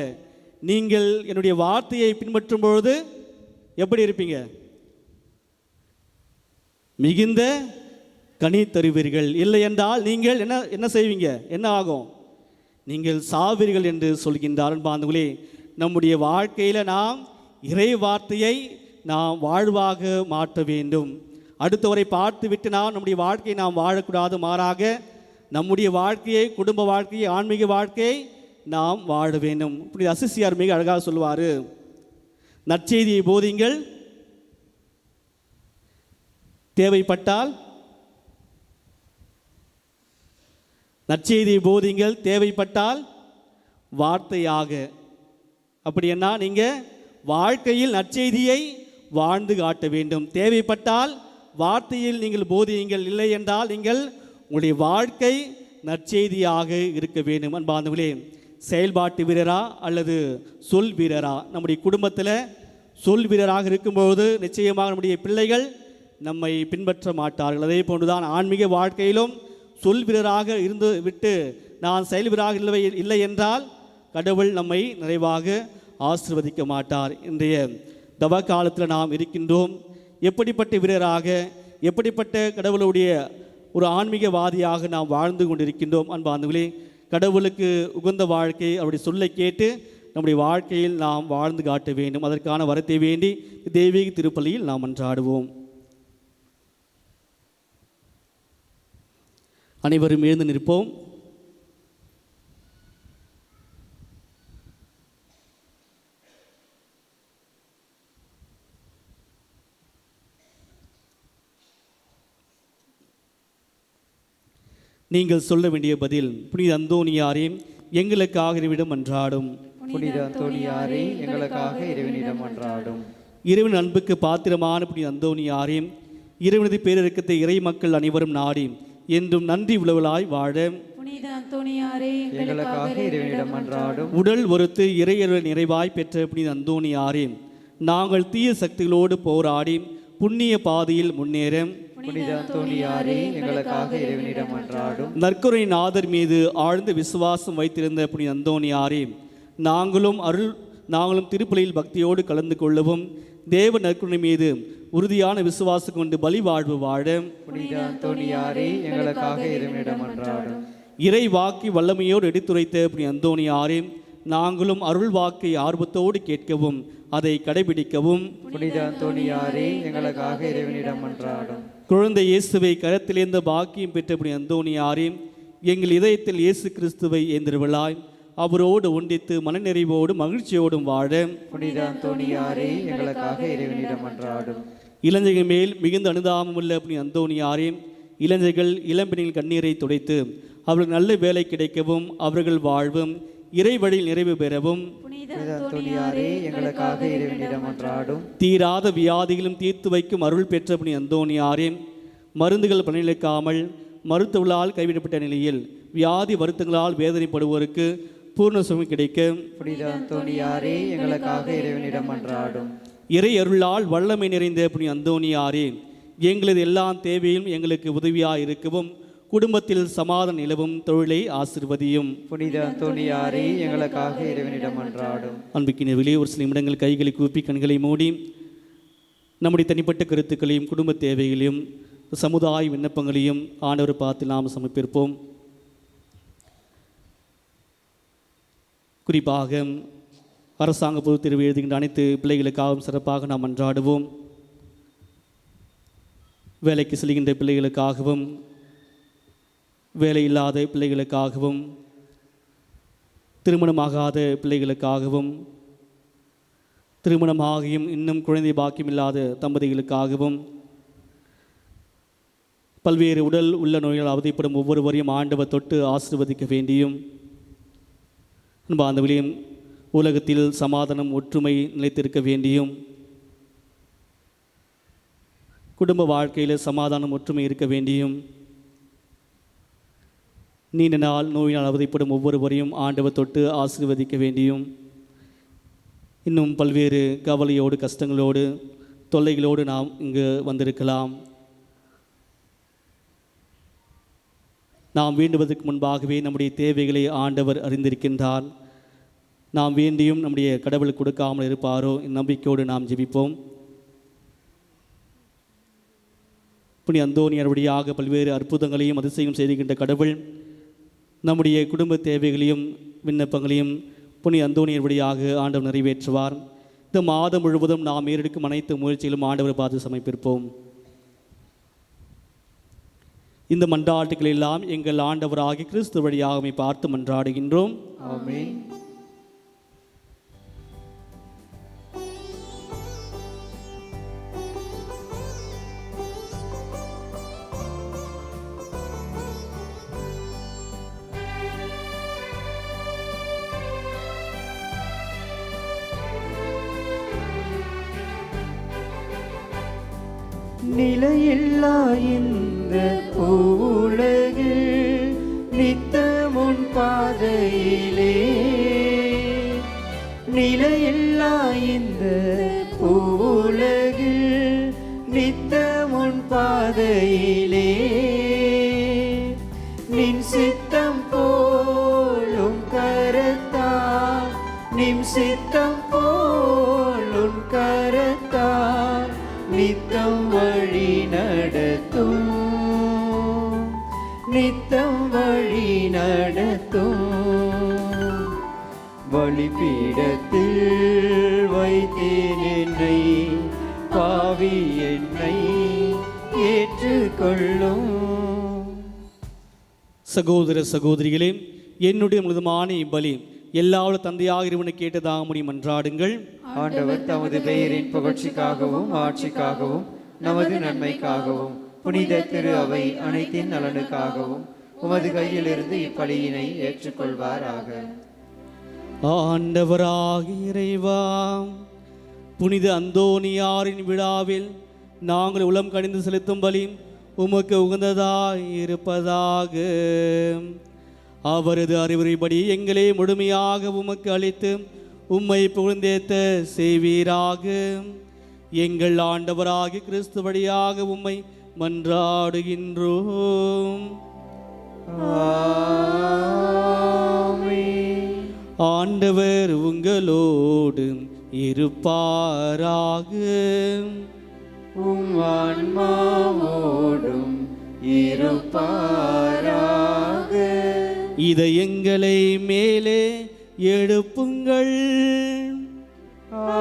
நீங்கள் என்னுடைய வார்த்தையை பின்பற்றும் பொழுது எப்படி இருப்பீங்க? மிகுந்த கனி தருவீர்கள், இல்லை என்றால் நீங்கள் என்ன செய்வீங்க? என்ன ஆகும்? நீங்கள் சாவீர்கள் என்று சொல்கின்றார். அன்பார்ந்தவர்களே, நம்முடைய வாழ்க்கையில் நாம் இறை வார்த்தையை நாம் வாழ்வாக மாற்ற வேண்டும். அடுத்தவரை பார்த்து விட்டு நாம் நம்முடைய வாழ்க்கையை நாம் வாழக்கூடாது, மாறாக நம்முடைய வாழ்க்கையை, குடும்ப வாழ்க்கையை, ஆன்மீக வாழ்க்கையை நாம் வாழ வேண்டும். இப்படி அசிசியார் மிக அழகாக சொல்வார், நற்செய்தியை போதிங்கள், தேவைப்பட்டால் நற்செய்தியை போதிங்கள், தேவைப்பட்டால் வார்த்தையாக. அப்படி என்ன, நீங்கள் வாழ்க்கையில் நற்செய்தியை வாழ்ந்து காட்ட வேண்டும். தேவைப்பட்டால் வார்த்தையில் நீங்கள் போதியுங்கள், இல்லை என்றால் நீங்கள் உங்களுடைய வாழ்க்கை நற்செய்தியாக இருக்க வேண்டும். அன்பார்ந்தவர்களே, செயல்பாட்டு வீரரா அல்லது சொல் வீரரா? நம்முடைய குடும்பத்தில் சொல் வீரராக இருக்கும்போது நிச்சயமாக நம்முடைய பிள்ளைகள் நம்மை பின்பற்ற மாட்டார்கள். அதே போன்றுதான் ஆன்மீக வாழ்க்கையிலும் சொல் வீரராக இருந்து விட்டு நான் செயல் வீரராக இல்லை என்றால் கடவுள் நம்மை நிறைவாக ஆசீர்வதிக்க மாட்டார். இன்றைய தவ காலத்தில் நாம் இருக்கின்றோம். எப்படிப்பட்ட வீரராக, எப்படிப்பட்ட கடவுளுடைய ஒரு ஆன்மீகவாதியாக நாம் வாழ்ந்து கொண்டிருக்கின்றோம். அன்பார்ந்தவர்களே, கடவுளுக்கு உகந்த வாழ்க்கை அவருடைய சொல்லை கேட்டு நம்முடைய வாழ்க்கையில் நாம் வாழ்ந்து காட்ட வேண்டும். அதற்கான வரத்தை வேண்டி தெய்வீக திருப்பலியில் நாம் மன்றாடுவோம். அனைவரும் எழுந்து நிற்போம். நீங்கள் சொல்ல வேண்டிய பதில்: புனித அந்தோனியாரே, எங்களுக்காக இறைவனிடம் மன்றாடும். புனித அந்தோனியாரே, எங்களுக்காக இறைவனிடம் மன்றாடும். இறைவன் அன்புக்கு பாத்திரமான புனித அந்தோனியாரே, இறைவனது பேரிரக்கத்தை இறை மக்கள் அனைவரும் நாடி என்றும் நன்றி உழவலாய் வாழ புனித அந்தோனியாரே, எங்களுக்காக இறைவனிடம் மன்றாடும். உடல் ஒருத்து இறையருள் நிறைவாய் பெற்ற புனித அந்தோனியாரே, நாங்கள் தீய சக்திகளோடு போராடி புண்ணிய பாதையில் முன்னேற புனித அந்தோனியாரே, எங்களுக்காக இறைவனிடம் மன்றாடும். நற்கருணை நாதர் மீது ஆழ்ந்த விசுவாசம் வைத்திருந்த புனித அந்தோனியாரே, நாங்களும் திருப்பலியில் பக்தியோடு கலந்து கொள்ளவும் தேவ நற்கருணை மீது உறுதியான விசுவாசம் கொண்டு பலி வாழ்வு வாழ புனித அந்தோனியாரே, எங்களுக்காக இறைவனிடம் மன்றாடும். இறை வாக்கை வல்லமையோடு எடுத்துரைத்த புனித அந்தோனியாரே, நாங்களும் அருள் வாக்கை ஆர்வத்தோடு கேட்கவும் அதை கடைபிடிக்கவும் புனித அந்தோனியாரே, எங்களுக்காக இறைவனிடம் மன்றாடும். குழந்தை இயேசுவை கரத்திலேந்த பாக்கியம் பெற்ற புனித அந்தோனியாரே, எங்கள் இதயத்தில் இயேசு கிறிஸ்துவை ஏந்திருவலாய் அவரோடு ஒன்றித்து மனநிறைவோடு மகிழ்ச்சியோடும் வாழ புனித அந்தோனியாரே, எங்களுக்காக இறைவனிடம் மன்றாடும். இளைஞர்கள் மேல் மிகுந்த அனுதாபமுள்ள புனித அந்தோனியாரே, இளைஞர்கள் இளம்பெண்ணின் கண்ணீரை துடைத்து அவர்கள் நல்ல வேலை கிடைக்கவும் அவர்கள் வாழ்வும் இறை வழியில் நிறைவு பெறவும் புனித அந்தோனியாரே, எங்களுக்காக இறைவனிடம் மன்றாடும். தீராத வியாதிகளும் தீர்த்து வைக்கும் அருள் பெற்ற புனித அந்தோனியாரே, மருந்துகள் பலனளிக்காமல் மருத்துவர்களால் கைவிடப்பட்ட நிலையில் வியாதி வருத்தங்களால் வேதனைப்படுவோருக்கு பூர்ண சுகம் கிடைக்க புனித அந்தோனியாரே, எங்களுக்காக இறைவனிடம் மன்றாடும். இறை அருளால் வல்லமை நிறைந்த புனித அந்தோனியாரே, எங்களது எல்லா தேவையும் எங்களுக்கு உதவியாக இருக்கவும் குடும்பத்தில் சமாதான நிலவும் தொழிலை ஆசிர்வதியும். புனித அந்தோனியாரே, எங்களுக்காக இறைவனிடம் மன்றாடும். அன்பிக்கினர்களே, ஒரு சில நிமிடங்கள் கைகளை கூப்பி கண்களை மூடி நம்முடைய தனிப்பட்ட கருத்துக்களையும் குடும்ப தேவைகளையும் சமுதாய விண்ணப்பங்களையும் ஆண்டவர் பார்த்து நாம் சமர்ப்பிப்போம். குறிப்பாக அரசாங்க பொதுத் தேர்வு எழுதுகின்ற அனைத்து பிள்ளைகளுக்காகவும் சிறப்பாக நாம் மன்றாடுவோம். வேலைக்கு செல்கின்ற பிள்ளைகளுக்காகவும் வேலை இல்லாத பிள்ளைகளுக்காகவும் திருமணமாகாத பிள்ளைகளுக்காகவும் திருமணமாகியும் இன்னும் குழந்தை பாக்கியம் இல்லாத தம்பதிகளுக்காகவும் பல்வேறு உடல் உள்ள நோய்கள் அவதிப்படும் ஒவ்வொருவரையும் ஆண்டவர் தொட்டு ஆசீர்வதிக்க வேண்டியும் அன்பார்ந்தவர்களையும் உலகத்தில் சமாதானம் ஒற்றுமை நிலைத்திருக்க வேண்டியும் குடும்ப வாழ்க்கையில் சமாதானம் ஒற்றுமை இருக்க வேண்டியும் நீண்ட நாள் நோயினால் அவதிப்படும் ஒவ்வொருவரையும் ஆண்டவர் தொட்டு ஆசீர்வதிக்க வேண்டியும் இன்னும் பல்வேறு கவலையோடு கஷ்டங்களோடு தொல்லைகளோடு நாம் இங்கு வந்திருக்கலாம். நாம் வேண்டுவதற்கு முன்பாகவே நம்முடைய தேவைகளை ஆண்டவர் அறிந்திருக்கின்றார். நாம் வேண்டியும் நம்முடைய கடவுள் கொடுக்காமல் இருப்பாரோ இந்நம்பிக்கையோடு நாம் ஜெபிப்போம். புனித அந்தோனியார் வழியாக பல்வேறு அற்புதங்களையும் அதிசயம் செய்துகின்ற கடவுள் நம்முடைய குடும்ப தேவைகளையும் விண்ணப்பங்களையும் புனித அந்தோனியார் வழியாக ஆண்டவர் நிறைவேற்றுவார். இந்த மாதம் முழுவதும் நாம் ஏறெடுக்கும் அனைத்து முயற்சிகளும் ஆண்டவர் பார்த்து சமர்ப்பிப்போம். இந்த மன்றாட்டுகள் எல்லாம் எங்கள் ஆண்டவராகிய கிறிஸ்து வழியாக பார்த்து மன்றாடுகின்றோம். ஆமென். நிலையில்லா இந்த பூவுலகில் நித்தமுன் பாதையிலே, நிலையில்லா இந்த பூவுலகில் நித்தமுன் பாதையிலே, நின் சித்தம் போலும் கரத்தா, நின் சித்தம் போலும் கரத்தா நித்தம் வழி நடத்தும், நித்தம் வழி நடத்தும். பலிபீடத்தில் வைத்தேன் என்னை, பாவி என்னை ஏற்றுக்கொள்ளும். சகோதர சகோதரிகளே, என்னுடைய முழுதுமான இப்பலி எல்லாவோட தந்தையாக இறைவனை கேட்டதாக முடியும் மன்றாடுங்கள். ஆண்டவர் தமது பெயரின் புகழ்ச்சிக்காகவும் ஆட்சிக்காகவும் நமது நன்மைக்காகவும் புனித திரு அவை அனைத்தின் நலனுக்காகவும் உமது கையிலிருந்து இப்பலியினை ஏற்றுக்கொள்வாராக. ஆண்டவராகிய இறைவா, புனித அந்தோனியாரின் விழாவில் நாங்கள் உளம் கணிந்து செலுத்தும் பலி உமக்கு உகந்ததாய் இருப்பதாக. அவரது அறிவுரைப்படி எங்களை முழுமையாக உமக்கு அளித்து உம்மை புகழ்ந்தேத்த செய்வீராக. எங்கள் ஆண்டவராகிய கிறிஸ்து வழியாக உம்மை மன்றாடுகின்றோம். ஆண்டவர் உங்களோடு இருப்பாராக. உம் ஆன்மாவோடும் இருப்பாராக. இதயங்களை மேலே எழுப்புங்கள்.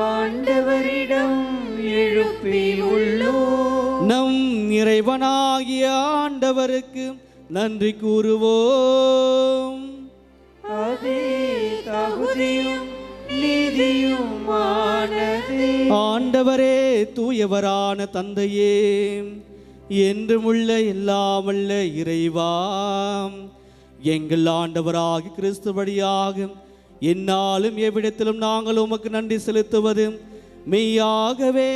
ஆண்டவரிடம் எழுப்பி உள்ளோம். நம் இறைவனாகிய ஆண்டவருக்கு நன்றி கூறுவோம். அதே தகுதியும் நீதியுமானது. ஆண்டவரே, தூயவரான தந்தையே, என்றுமுள்ள எல்லாமல்ல இறைவா, எங்கள் ஆண்டவராகிய கிறிஸ்து வழியாக என்னாலும் எவ்விடத்திலும் நாங்கள் உமக்கு நன்றி செலுத்துவது மெய்யாகவே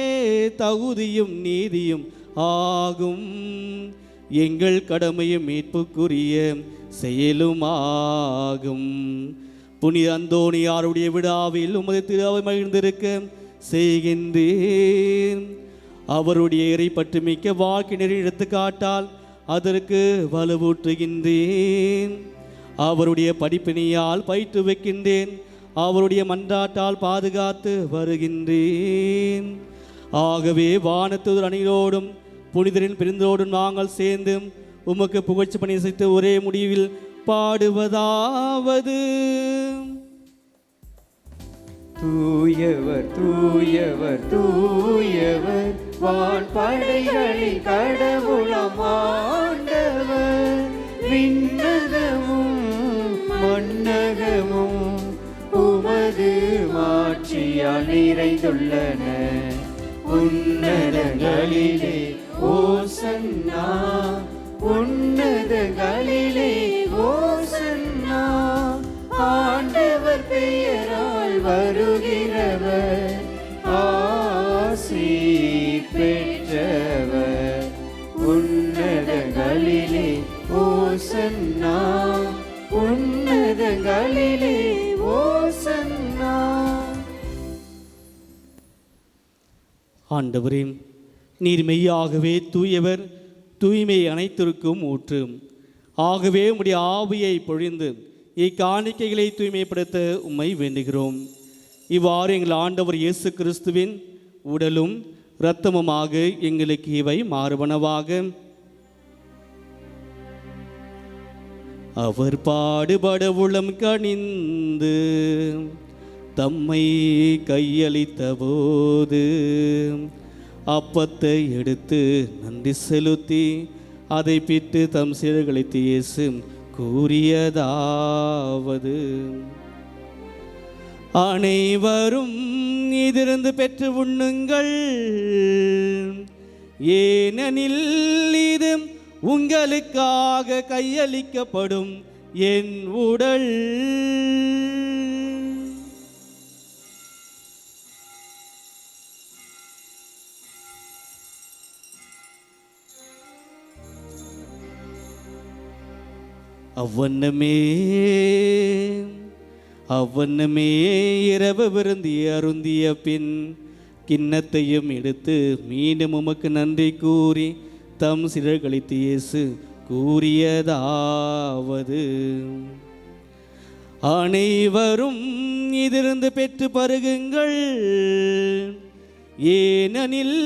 தகுதியும் நீதியும் ஆகும். எங்கள் கடமையும் மீட்புக்குரிய செயலுமாகும். புனித அந்தோனியாருடைய விழாவில் உமது திருவை மகிழ்ந்திருக்க செய்கின்றேன். அவருடைய இறை பற்றி மிக்க வாழ்க்கையினரை எடுத்துக்காட்டால் அதற்கு வலுவூற்றுகின்றேன். அவருடைய படிப்பினையால் பயிற்று வைக்கின்றேன். அவருடைய மன்றாட்டால் பாதுகாத்து வருகின்றேன். ஆகவே வானத்தூர் அணிகளோடும் புனிதரின் பிரிந்தோடும் நாங்கள் சேர்ந்து உமக்கு புகழ்ச்சி பணி செய்து ஒரே முடிவில் பாடுவதாவது: தூயவர் தூயவர் தூயவர், வான்படைகளின் கடவுளாம் ஆண்டவர். விண்ணகமும் மண்ணகமும் உமது மாட்சியால் நிறைந்துள்ளன. உன்னதங்களிலே ஓசன்னா, உன்னதங்களிலே ஓசன்னா. ஆண்டவர் பெயரால் வருகிறவர் ஆசி பெற்றவர். உன்னதங்களிலே ஓசன்னா, உன்னதங்களிலே ஓசன்னா. ஆண்டவரே, நீர் மெய்யாகவே தூயவர், தூய்மை அனைத்திற்கும் ஊற்று. ஆகவே உம்முடைய ஆவியை பொழிந்து இக்காணிக்கைகளை தூய்மைப்படுத்த உம்மை வேண்டுகிறோம். இவ்வாறு எங்கள் ஆண்டவர் இயேசு கிறிஸ்துவின் உடலும் இரத்தமுமாக எங்களுக்கு இவை மாறுபனவாக. அவர் பாடுபட உளம் கனிந்து தம்மை கையளித்த போது அப்பத்தை எடுத்து நன்றி செலுத்தி அதை பிட்டு தம் சீடர்களுக்கு இயேசு கூறியதாவது: அனைவரும் இதிலிருந்து பெற்று உண்ணுங்கள், ஏனெனில் இது உங்களுக்காக கையளிக்கப்படும் என் உடல். அவ்வண்ணமே அவ்வண்ணமே இரவு விருந்தி அருந்திய பின் கிண்ணத்தையும் எடுத்து மீண்டும் உமக்கு நன்றி கூறி தம் சிறகளித்து இயேசு கூறியதாவது, அனைவரும் இதிலிருந்து பெற்று பருகுங்கள், ஏனெனில்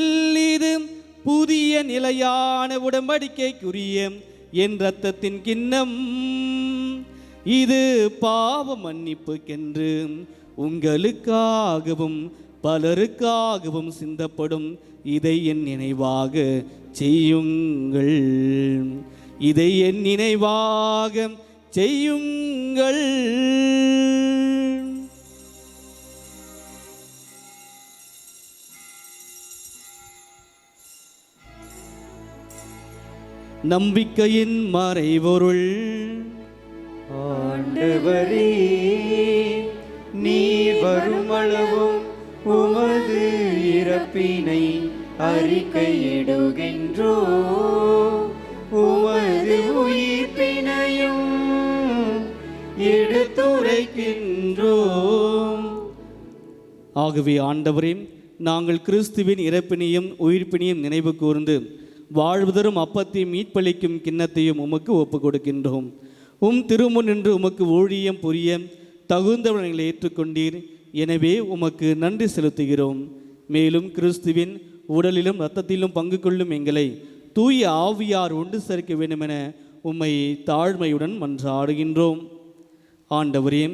இது புதிய நிலையான உடன்படிக்கைக்குரிய என் இரத்தத்தின் கிண்ணம். இது பாவ மன்னிப்புக்கென்று உங்களுக்காகவும் பலருக்காகவும் சிந்தப்படும். இதை என் நினைவாக செய்யுங்கள், இதை என் நினைவாக செய்யுங்கள். நம்பிக்கையின் மறைபொருள். ஆண்டவரே, நீர் வருமளவும் உமது இறப்பினை அறிக்கையிடுகின்றோ, உமது உயிர்ப்பினையும் எடுத்துரைக்கின்றோம். ஆகவே ஆண்டவரே, நாங்கள் கிறிஸ்துவின் இறப்பினையும் உயிர்ப்பினையும் நினைவு கூர்ந்து வாழ்வுதரும் அப்பத்தையும் மீட்பளிக்கும் கிண்ணத்தையும் உமக்கு ஒப்புக் கொடுக்கின்றோம். திருமுன் நின்று உமக்கு ஊழியம் புரிய தகுந்தவர்களை ஏற்றுக்கொண்டீர். எனவே உமக்கு நன்றி செலுத்துகிறோம். மேலும் கிறிஸ்துவின் உடலிலும் இரத்தத்திலும் பங்கு கொள்ளும் எங்களை தூய ஆவியார் ஒன்று சேர்க்க வேண்டுமென உம்மை தாழ்மையுடன் மன்றாடுகின்றோம். ஆண்டவரே,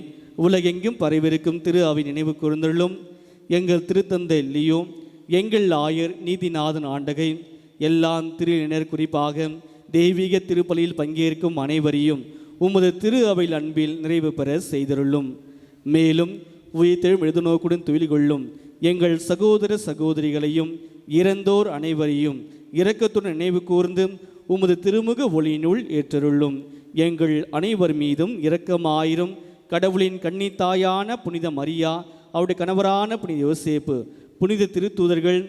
உலகெங்கும் பரவிருக்கும் திரு அவை நினைவு கூர்ந்துள்ளும். எங்கள் திருத்தந்தை லியோ, எங்கள் ஆயர் நீதிநாதன் ஆண்டகை, எல்லாம் திருநினர், குறிப்பாக தெய்வீக திருப்பலியில் பங்கேற்கும் அனைவரையும் உமது திரு அவையில் அன்பில் நிறைவு பெற செய்தருளும். மேலும் உயிர்த்தெழும் எழுதுநோக்குடன் துயில் கொள்ளும் எங்கள் சகோதர சகோதரிகளையும் இறந்தோர் அனைவரையும் இரக்கத்துடன் நினைவு கூர்ந்து உமது திருமுக ஒளியினுள் ஏற்றருளும். எங்கள் அனைவர் மீதும் இரக்கமாயிரும். கடவுளின் கன்னித்தாயான புனித மரியா, அவருடைய கணவரான புனித யோசேப்பு, புனித திருத்தூதர்கள்,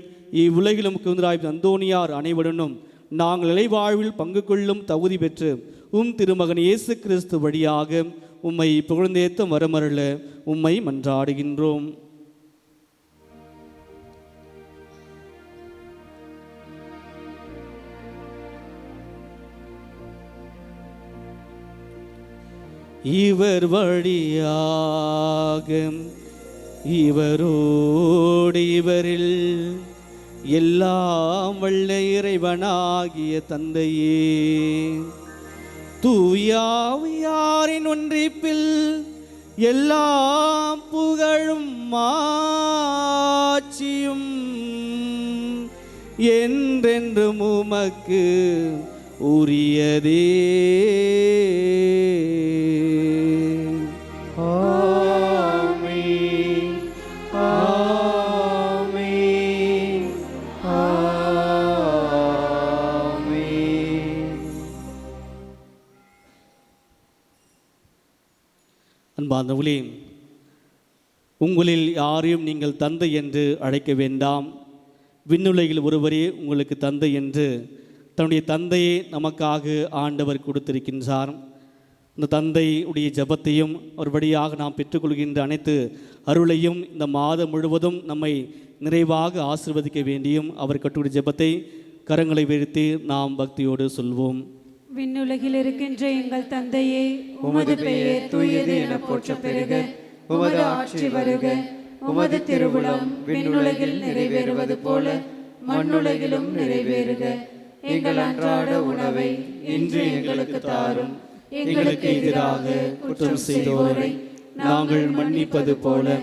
இவ்வுலகிலும் குந்தராய் அந்தோனியார் அனைவருடனும் நாங்கள் இலைவாழ்வில் பங்கு கொள்ளும் தகுதி பெற்று திருமகன் இயேசு கிறிஸ்து வழியாக உம்மை புகழ்ந்தேத்த வரமருள உம்மை மன்றாடுகின்றோம். இவர் வழியாக இவரோடு இவரில் எல்லாம் வல்ல இறைவனாகிய தந்தையே, தூயாவியாரின் ஒன்றிப்பில் எல்லாம் புகழும் மாட்சியும் என்றென்றும் உமக்கு உரியதே. அன்பார்ந்தவர்களே, உங்களில் யாரையும் நீங்கள் தந்தை என்று அழைக்க வேண்டாம். விண்ணுலகில் ஒருவரே உங்களுக்கு தந்தை என்று தன்னுடைய தந்தையை நமக்காக ஆண்டவர் கொடுத்திருக்கின்றார். இந்த தந்தையுடைய ஜபத்தையும் அவர் வழியாக நாம் பெற்றுக்கொள்கின்ற அனைத்து அருளையும் இந்த மாதம் முழுவதும் நம்மை நிறைவாக ஆசீர்வதிக்க வேண்டியும் அவர் கட்டுடைய ஜபத்தை கரங்களை வீழ்த்தி நாம் பக்தியோடு சொல்வோம். விண்ணுலகில் இருக்கின்ற எங்கள் தந்தையே, உமது பெயர் தூயது என போற்ற பெறுக. உமது ஆட்சி வருக. உமது திருவுளம் விண்ணுலகில் நிறைவேறுவது போல மண்ணுலகிலும் நிறைவேறுக. எங்கள் அன்றாட உணவை இன்று எங்களுக்கு தாரும். எங்களுக்கு எதிராக குற்றம் செய்தோரை நாங்கள் மன்னிப்பது போல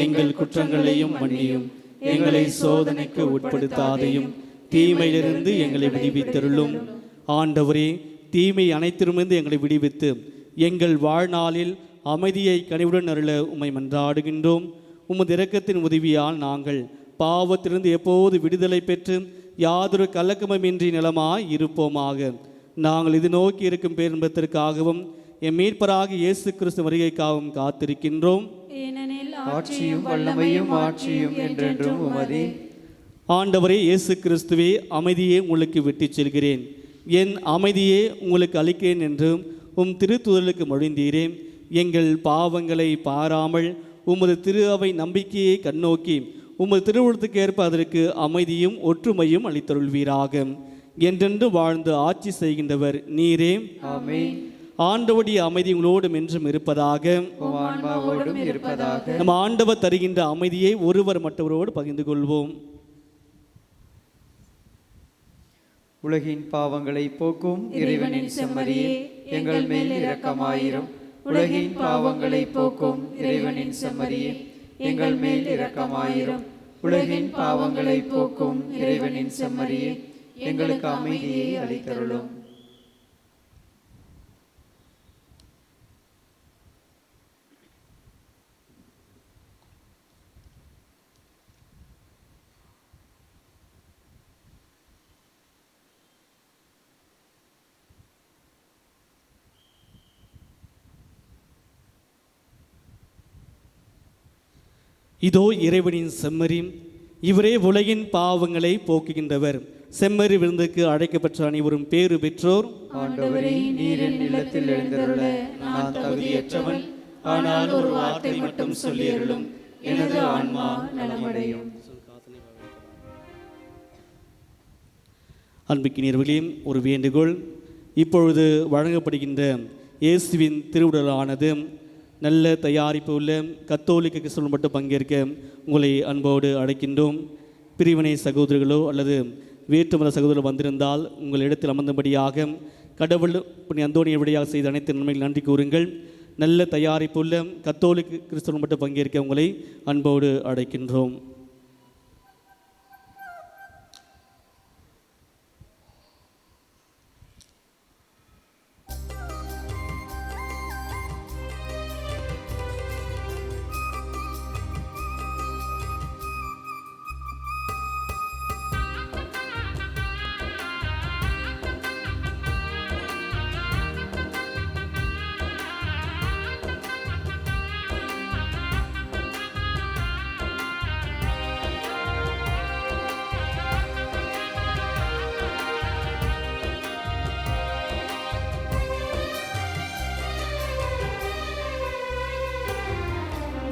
எங்கள் குற்றங்களையும் மன்னியும். எங்களை சோதனைக்கு உட்படுத்தாதையும் தீமையிலிருந்து எங்களை விடுவித்தருளும். ஆண்டவரே, தீமை அனைத்திலுமிருந்து எங்களை விடுவித்து எங்கள் வாழ்நாளில் அமைதியை கனிவுடன் அருள உம்மை மன்றாடுகின்றோம். உமது இரக்கத்தின் உதவியால் நாங்கள் பாவத்திலிருந்து எப்போது விடுதலை பெற்று யாதொரு கலக்கமின்றி நிலமாய் இருப்போமாக. நாங்கள் இது நோக்கி இருக்கும் பேரின்பத்திற்காகவும் எம் மீட்பராக இயேசு கிறிஸ்து வருகைக்காகவும் காத்திருக்கின்றோம். ஏனெனில் ஆட்சியும் வல்லமையும் ஆட்சியும் என்றென்றும் உமதே. ஆண்டவரே இயேசு கிறிஸ்துவே, அமைதியே உங்களுக்கு விட்டுச் செல்கிறேன், என் அமைதியே உங்களுக்கு அளிக்கிறேன் என்று உம் திருத்துதலுக்கு மொழிந்தீரே. எங்கள் பாவங்களை பாராமல் உமது திரு அவை நம்பிக்கையை கண்ணோக்கி உமது திருவுளத்துக்கு ஏற்ப அதற்கு அமைதியும் ஒற்றுமையும் அளித்தருள்வீராக. என்றென்று வாழ்ந்து ஆட்சி செய்கின்றவர் நீரே. ஆமென். ஆண்டவருடைய அமைதி உங்களோடும் என்றும் இருப்பதாக. உம் ஆன்மாவோடும் இருப்பதாக. நம் ஆண்டவர் தருகின்ற அமைதியை ஒருவர் மற்றவரோடு பகிர்ந்து கொள்வோம். உலகின் பாவங்களை போக்கும் இறைவனின் செம்மறியே, எங்கள் மேல் இரக்கமாயிரும். உலகின் பாவங்களை போக்கும் இறைவனின் செம்மறியே, எங்கள் மேல் இரக்கமாயிரும். உலகின் பாவங்களை போக்கும் இறைவனின் செம்மறியே, எங்களுக்கு அமைதியை அளித்தருளும். இதோ இறைவனின் செம்மறி, இவரே உலகின் பாவங்களை போக்குகின்றவர். செம்மறி விருந்துக்கு அழைக்கப்பட்ட அனைவரும் பேறு பெற்றோர். ஆண்டவரே, நீர் என் இல்லத்தில் எழுந்தருள நான் தகுதியற்றவன். ஆனால் ஒரு வார்த்தை மட்டும் சொல்லியருளும், எனது ஆன்மா நலமடையும். அன்பிக்கினியர்களே, ஒரு வேண்டுகோள். இப்பொழுது வழங்கப்படுகின்ற இயேசுவின் திருவுடலானது நல்ல தயாரிப்பு உள்ள கத்தோலிக்க கிறிஸ்தவர்கள் மட்டும் பங்கேற்க உங்களை அன்போடு அழைக்கின்றோம். பிரிவினை சகோதரர்களோ அல்லது வேற்றுமத சகோதரர்கள் வந்திருந்தால் உங்கள் இடத்தில் அமர்ந்தபடியாக கடவுள் புனித அந்தோனியர் வழியாக செய்த அனைத்து நன்மைகள் நன்றி கூறுங்கள். நல்ல தயாரிப்பு உள்ள கத்தோலிக்க கிறிஸ்தவர்கள் மட்டும் பங்கேற்க உங்களை அன்போடு அழைக்கின்றோம்.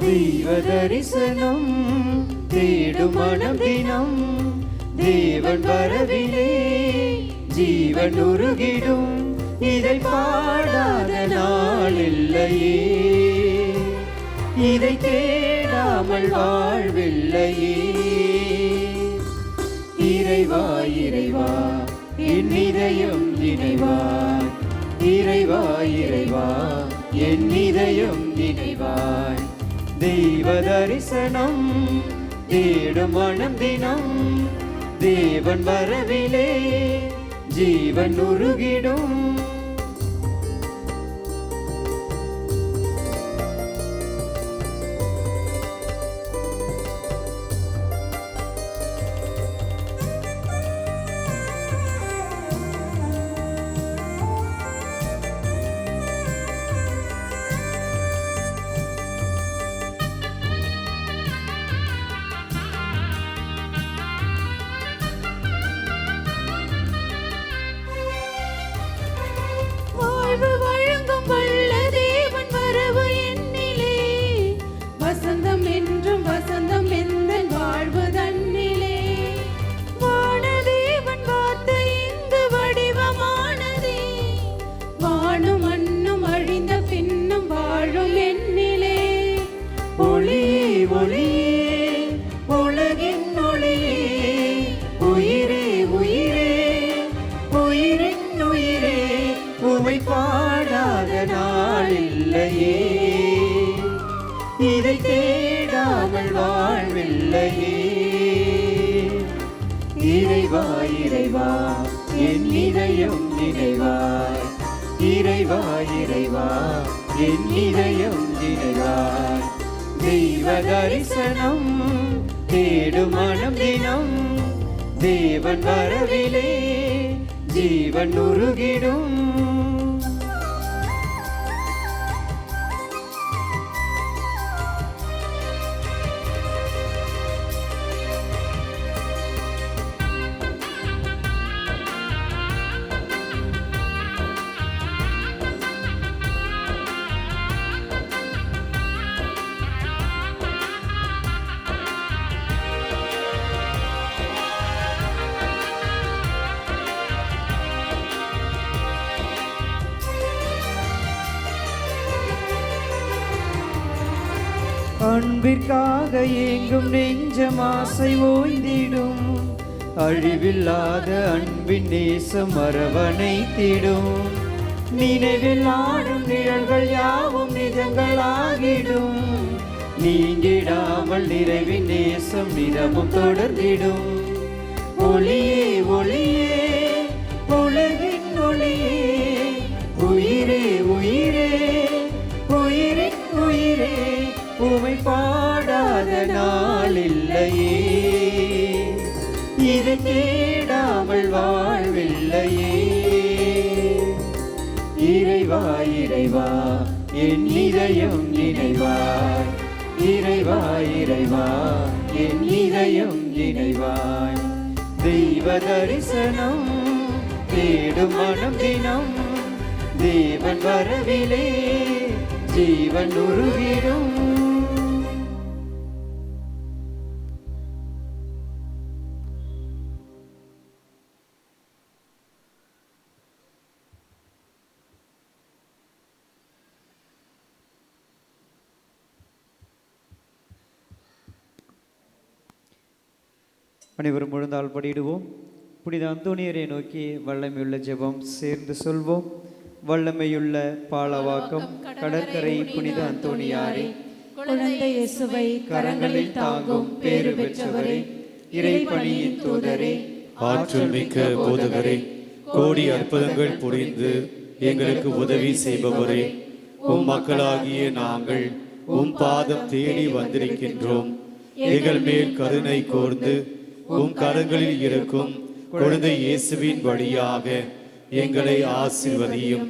தெய்வ தரிசனம் தேடும் மனம் தினம், தேவன் வரவிலே ஜீவன் உருகிடும். இதை பாடாத நாள் இல்லையே, இதை தேடாமல் வாழ்வில்லையே. இறைவா இறைவா என் இதயம் நினைவாய், இறைவா இறைவா என் இதயம் நினைவாய். தெய்வ தரிசனம் தேடும் மனம் தினம், தேவன் வரவிலே ஜீவன் உருகிடும். இதை தேடாமல் வாழ்வில்லையே. இறைவா இறைவா என் இதயம் நினைவாய், இறைவா இறைவா என் இதயம் நினைவாய். தெய்வ தரிசனம் தேடும் மனம் தினம், தேவன் வரவிலே ஜீவன் உருகிடும். அன்பிற்காக ஏங்கும் நெஞ்சம் ஆசை ஓய்ந்திடும். அழிவில்லாத அன்பின் நேசம் அரவணைத்திடும். நினைவில் ஆடும் நிழல்கள் யாவும் நிஜங்களாகிடும். நீங்கிடாமல் நிறைவின் நேசம் நிறமும் தொடர்ந்திடும். ஒளியே ஒளியே உலகின் ஒளியே, உயிரே உயிரே உயிரின் உயிரே, உமை பாடாத நாள் இல்லையே, இதை தேடாமல் வாழ்வில்லையே. இறைவா இறைவா என் இதயம் நினைவாய், இறைவா இறைவா என் இதயம் நினைவாய். தெய்வ தரிசனம் தேடும் மனம் தினம், தேவன் வரவிலே ஜீவன் உருகிடும். அனைவரும் முழுந்தால் படியிடுவோம். புனித அந்தோனியரை நோக்கி வல்லமையுள்ள ஜெபம் சேர்ந்து சொல்வோம். வல்லமையுள்ள பாலவாக்கம் கடற்கரை புனித அந்தோனியாரே, குழந்தை இயேசுவை கரங்களில் தாங்கும் பேறு பெற்றவரே, இறைப்பணியின் தூதரே, ஆற்றல் மிக்க போதகரே, கோடி அற்புதங்கள் புரிந்து எங்களுக்கு உதவி செய்பவரே, உம் மக்களாகிய நாங்கள் உம் பாதம் தேடி வந்திருக்கின்றோம். எங்கள் மேல் கருணை கூர்ந்து உம் கரங்களில் இருக்கும் குழந்தை இயேசுவின் வழியாக எங்களை ஆசீர்வதியும்.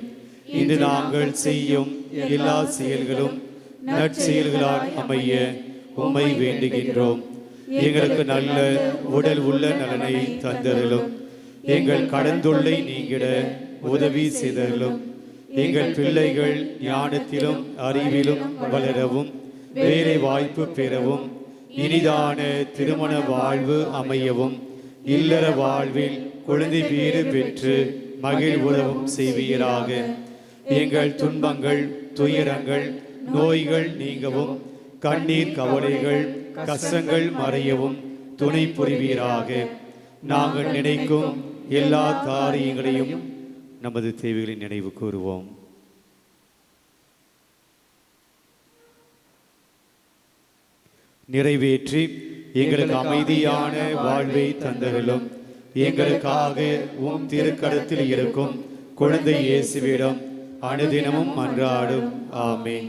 இன்று நாங்கள் செய்யும் எல்லா செயல்களும் நற்செயல்களால் அமைய உம்மை வேண்டுகின்றோம். எங்களுக்கு நல்ல உடல் உள்ள நலனை தந்தருளும். எங்கள் கடந்தொல்லை நீங்கிட உதவி செய்தருளும். எங்கள் பிள்ளைகள் ஞானத்திலும் அறிவிலும் வளரவும், வேலை வாய்ப்பு பெறவும், இனிதான திருமண வாழ்வு அமையவும், இல்லற வாழ்வில் குழந்தை வீடு பெற்று மகிழ்வுறவும் செய்வீராக. எங்கள் துன்பங்கள் துயரங்கள் நோய்கள் நீங்கவும், கண்ணீர் கவலைகள் கஷ்டங்கள் மறையவும் துணை புரிவீராக. நாங்கள் நினைக்கும் எல்லா காரியங்களையும் நமது தேவைகளை நினைவு கூறுவோம். நிறைவேற்றி எங்களுக்கு அமைதியான வாழ்வை தந்தருளும். எங்களுக்காக உம் திருக்கரத்தில் இருக்கும் குழந்தை இயேசுவிடம் அனுதினமும் மன்றாடும். ஆமென்.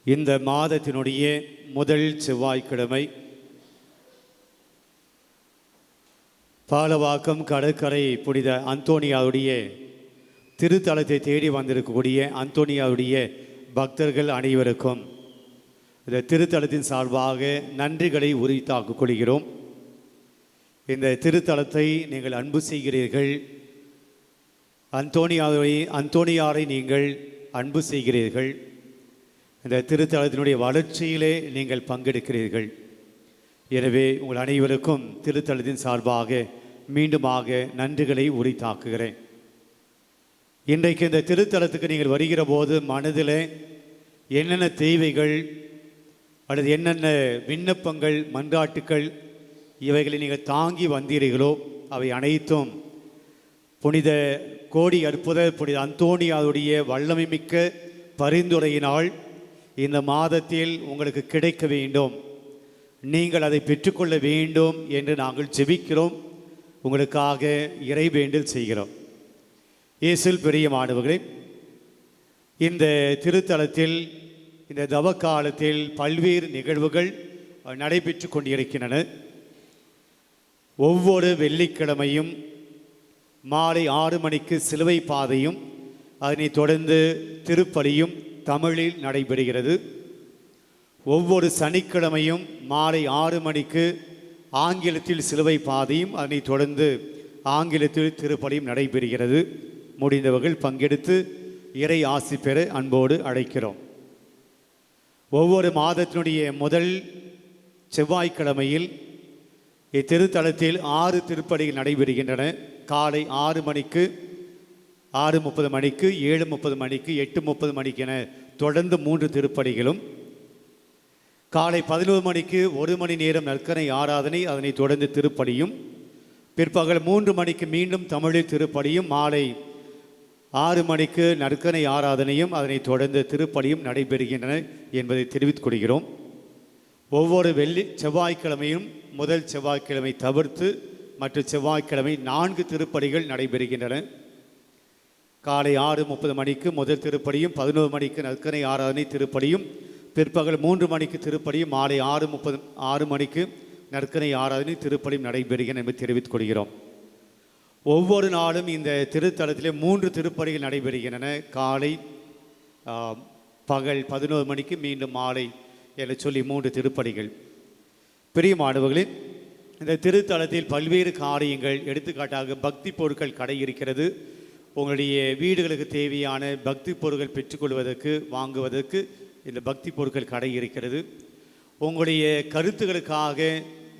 இந்த மாதத்தினுடைய முதல் செவ்வாய்க்கிழமை பாலவாக்கம் கடற்கரை புனித அந்தோனியாவுடைய திருத்தலத்தை தேடி வந்திருக்கக்கூடிய அந்தோனியாவுடைய பக்தர்கள் அனைவருக்கும் இந்த திருத்தலத்தின் சார்பாக நன்றிகளை உரித்தாக்கிக் கொள்கிறோம். இந்த திருத்தலத்தை நீங்கள் அன்பு செய்கிறீர்கள். அந்தோனியாரை நீங்கள் அன்பு செய்கிறீர்கள். இந்த திருத்தலத்தினுடைய வளர்ச்சியிலே நீங்கள் பங்கெடுக்கிறீர்கள். எனவே உங்கள் அனைவருக்கும் திருத்தலத்தின் சார்பாக மீண்டுமாக நன்றிகளை உரித்தாக்குகிறேன். இன்றைக்கு இந்த திருத்தலத்துக்கு நீங்கள் வருகிற போது மனதில் என்னென்ன தேவைகள் அல்லது என்னென்ன விண்ணப்பங்கள் மன்றாட்டுக்கள் இவைகளை நீங்கள் தாங்கி வந்தீர்களோ அவை அனைத்தும் புனித கோடி அற்புத புனித அந்தோனியாருடைய வல்லமை மிக்க பரிந்துரையினால் இந்த மாதத்தில் உங்களுக்கு கிடைக்க வேண்டும், நீங்கள் அதை பெற்றுக்கொள்ள வேண்டும் என்று நாங்கள் ஜெபிக்கிறோம். உங்களுக்காக இறைவேண்டல் செய்கிறோம். இயேசுவில் பிரியமானவர்களே, இந்த திருத்தலத்தில் இந்த தவ காலத்தில் பல்வேறு நிகழ்வுகள் நடைபெற்று கொண்டிருக்கின்றன. ஒவ்வொரு வெள்ளிக்கிழமையும் மாலை 6 மணிக்கு சிலுவை பாதையும் அதனைத் தொடர்ந்து திருப்பலியும் தமிழில் நடைபெறுகிறது. ஒவ்வொரு சனிக்கிழமையும் மாலை 6 மணிக்கு ஆங்கிலத்தில் சிலுவை பாதையும் அதனைத் தொடர்ந்து ஆங்கிலத்தில் திருப்பலியும் நடைபெறுகிறது. முடிந்தவர்கள் பங்கெடுத்து இறை ஆசி பெற அன்போடு அழைக்கிறோம். ஒவ்வொரு மாதத்தினுடைய முதல் செவ்வாய்க்கிழமையில் இத்திருத்தலத்தில் 6 திருப்பலிகள் நடைபெறுகின்றன. காலை 6 மணிக்கு 6:30 மணிக்கு, 7:30 மணிக்கு, 8:30 மணிக்கு என தொடர்ந்து 3 திருப்பலிகளும், காலை 11 மணிக்கு 1 மணி நேரம் நற்கரை ஆராதனை, அதனைத் தொடர்ந்து திருப்பலியும், பிற்பகல் 3 மணிக்கு மீண்டும் தமிழில் திருப்பலியும், மாலை 6 மணிக்கு நற்கரை ஆராதனையும், அதனைத் தொடர்ந்து திருப்பலியும் நடைபெறுகின்றன என்பதை தெரிவித்துக் கொள்கிறோம். ஒவ்வொரு செவ்வாய்க்கிழமையும் முதல் செவ்வாய்க்கிழமை தவிர்த்து மற்ற செவ்வாய்க்கிழமை 4 திருப்பலிகள் நடைபெறுகின்றன. காலை 6:30 மணிக்கு முதல் திருப்பலியும், 11 மணிக்கு நற்கரை ஆராதனை திருப்பலியும், பிற்பகல் 3 மணிக்கு திருப்பலியும், மாலை 6 மணிக்கு நற்கரை ஆராதனை திருப்பலியும் நடைபெறுகின்றன என்பதை தெரிவித்துக் கொள்கிறோம். ஒவ்வொரு நாளும் இந்த திருத்தலத்திலே 3 திருப்பலிகள் நடைபெறுகின்றன. காலை, பகல் 11 மணிக்கு, மீண்டும் மாலை என சொல்லி 3 திருப்பலிகள். பிரியமானவர்களே, இந்த திருத்தலத்தில் பல்வேறு காரியங்கள், எடுத்துக்காட்டாக பக்தி பொருட்கள் கடை இருக்கிறது. உங்களுடைய வீடுகளுக்கு தேவையான பக்தி பொருட்கள் பெற்றுக்கொள்வதற்கு, வாங்குவதற்கு இந்த பக்தி பொருட்கள் கடை இருக்கிறது. உங்களுடைய கருத்துக்களுக்காக,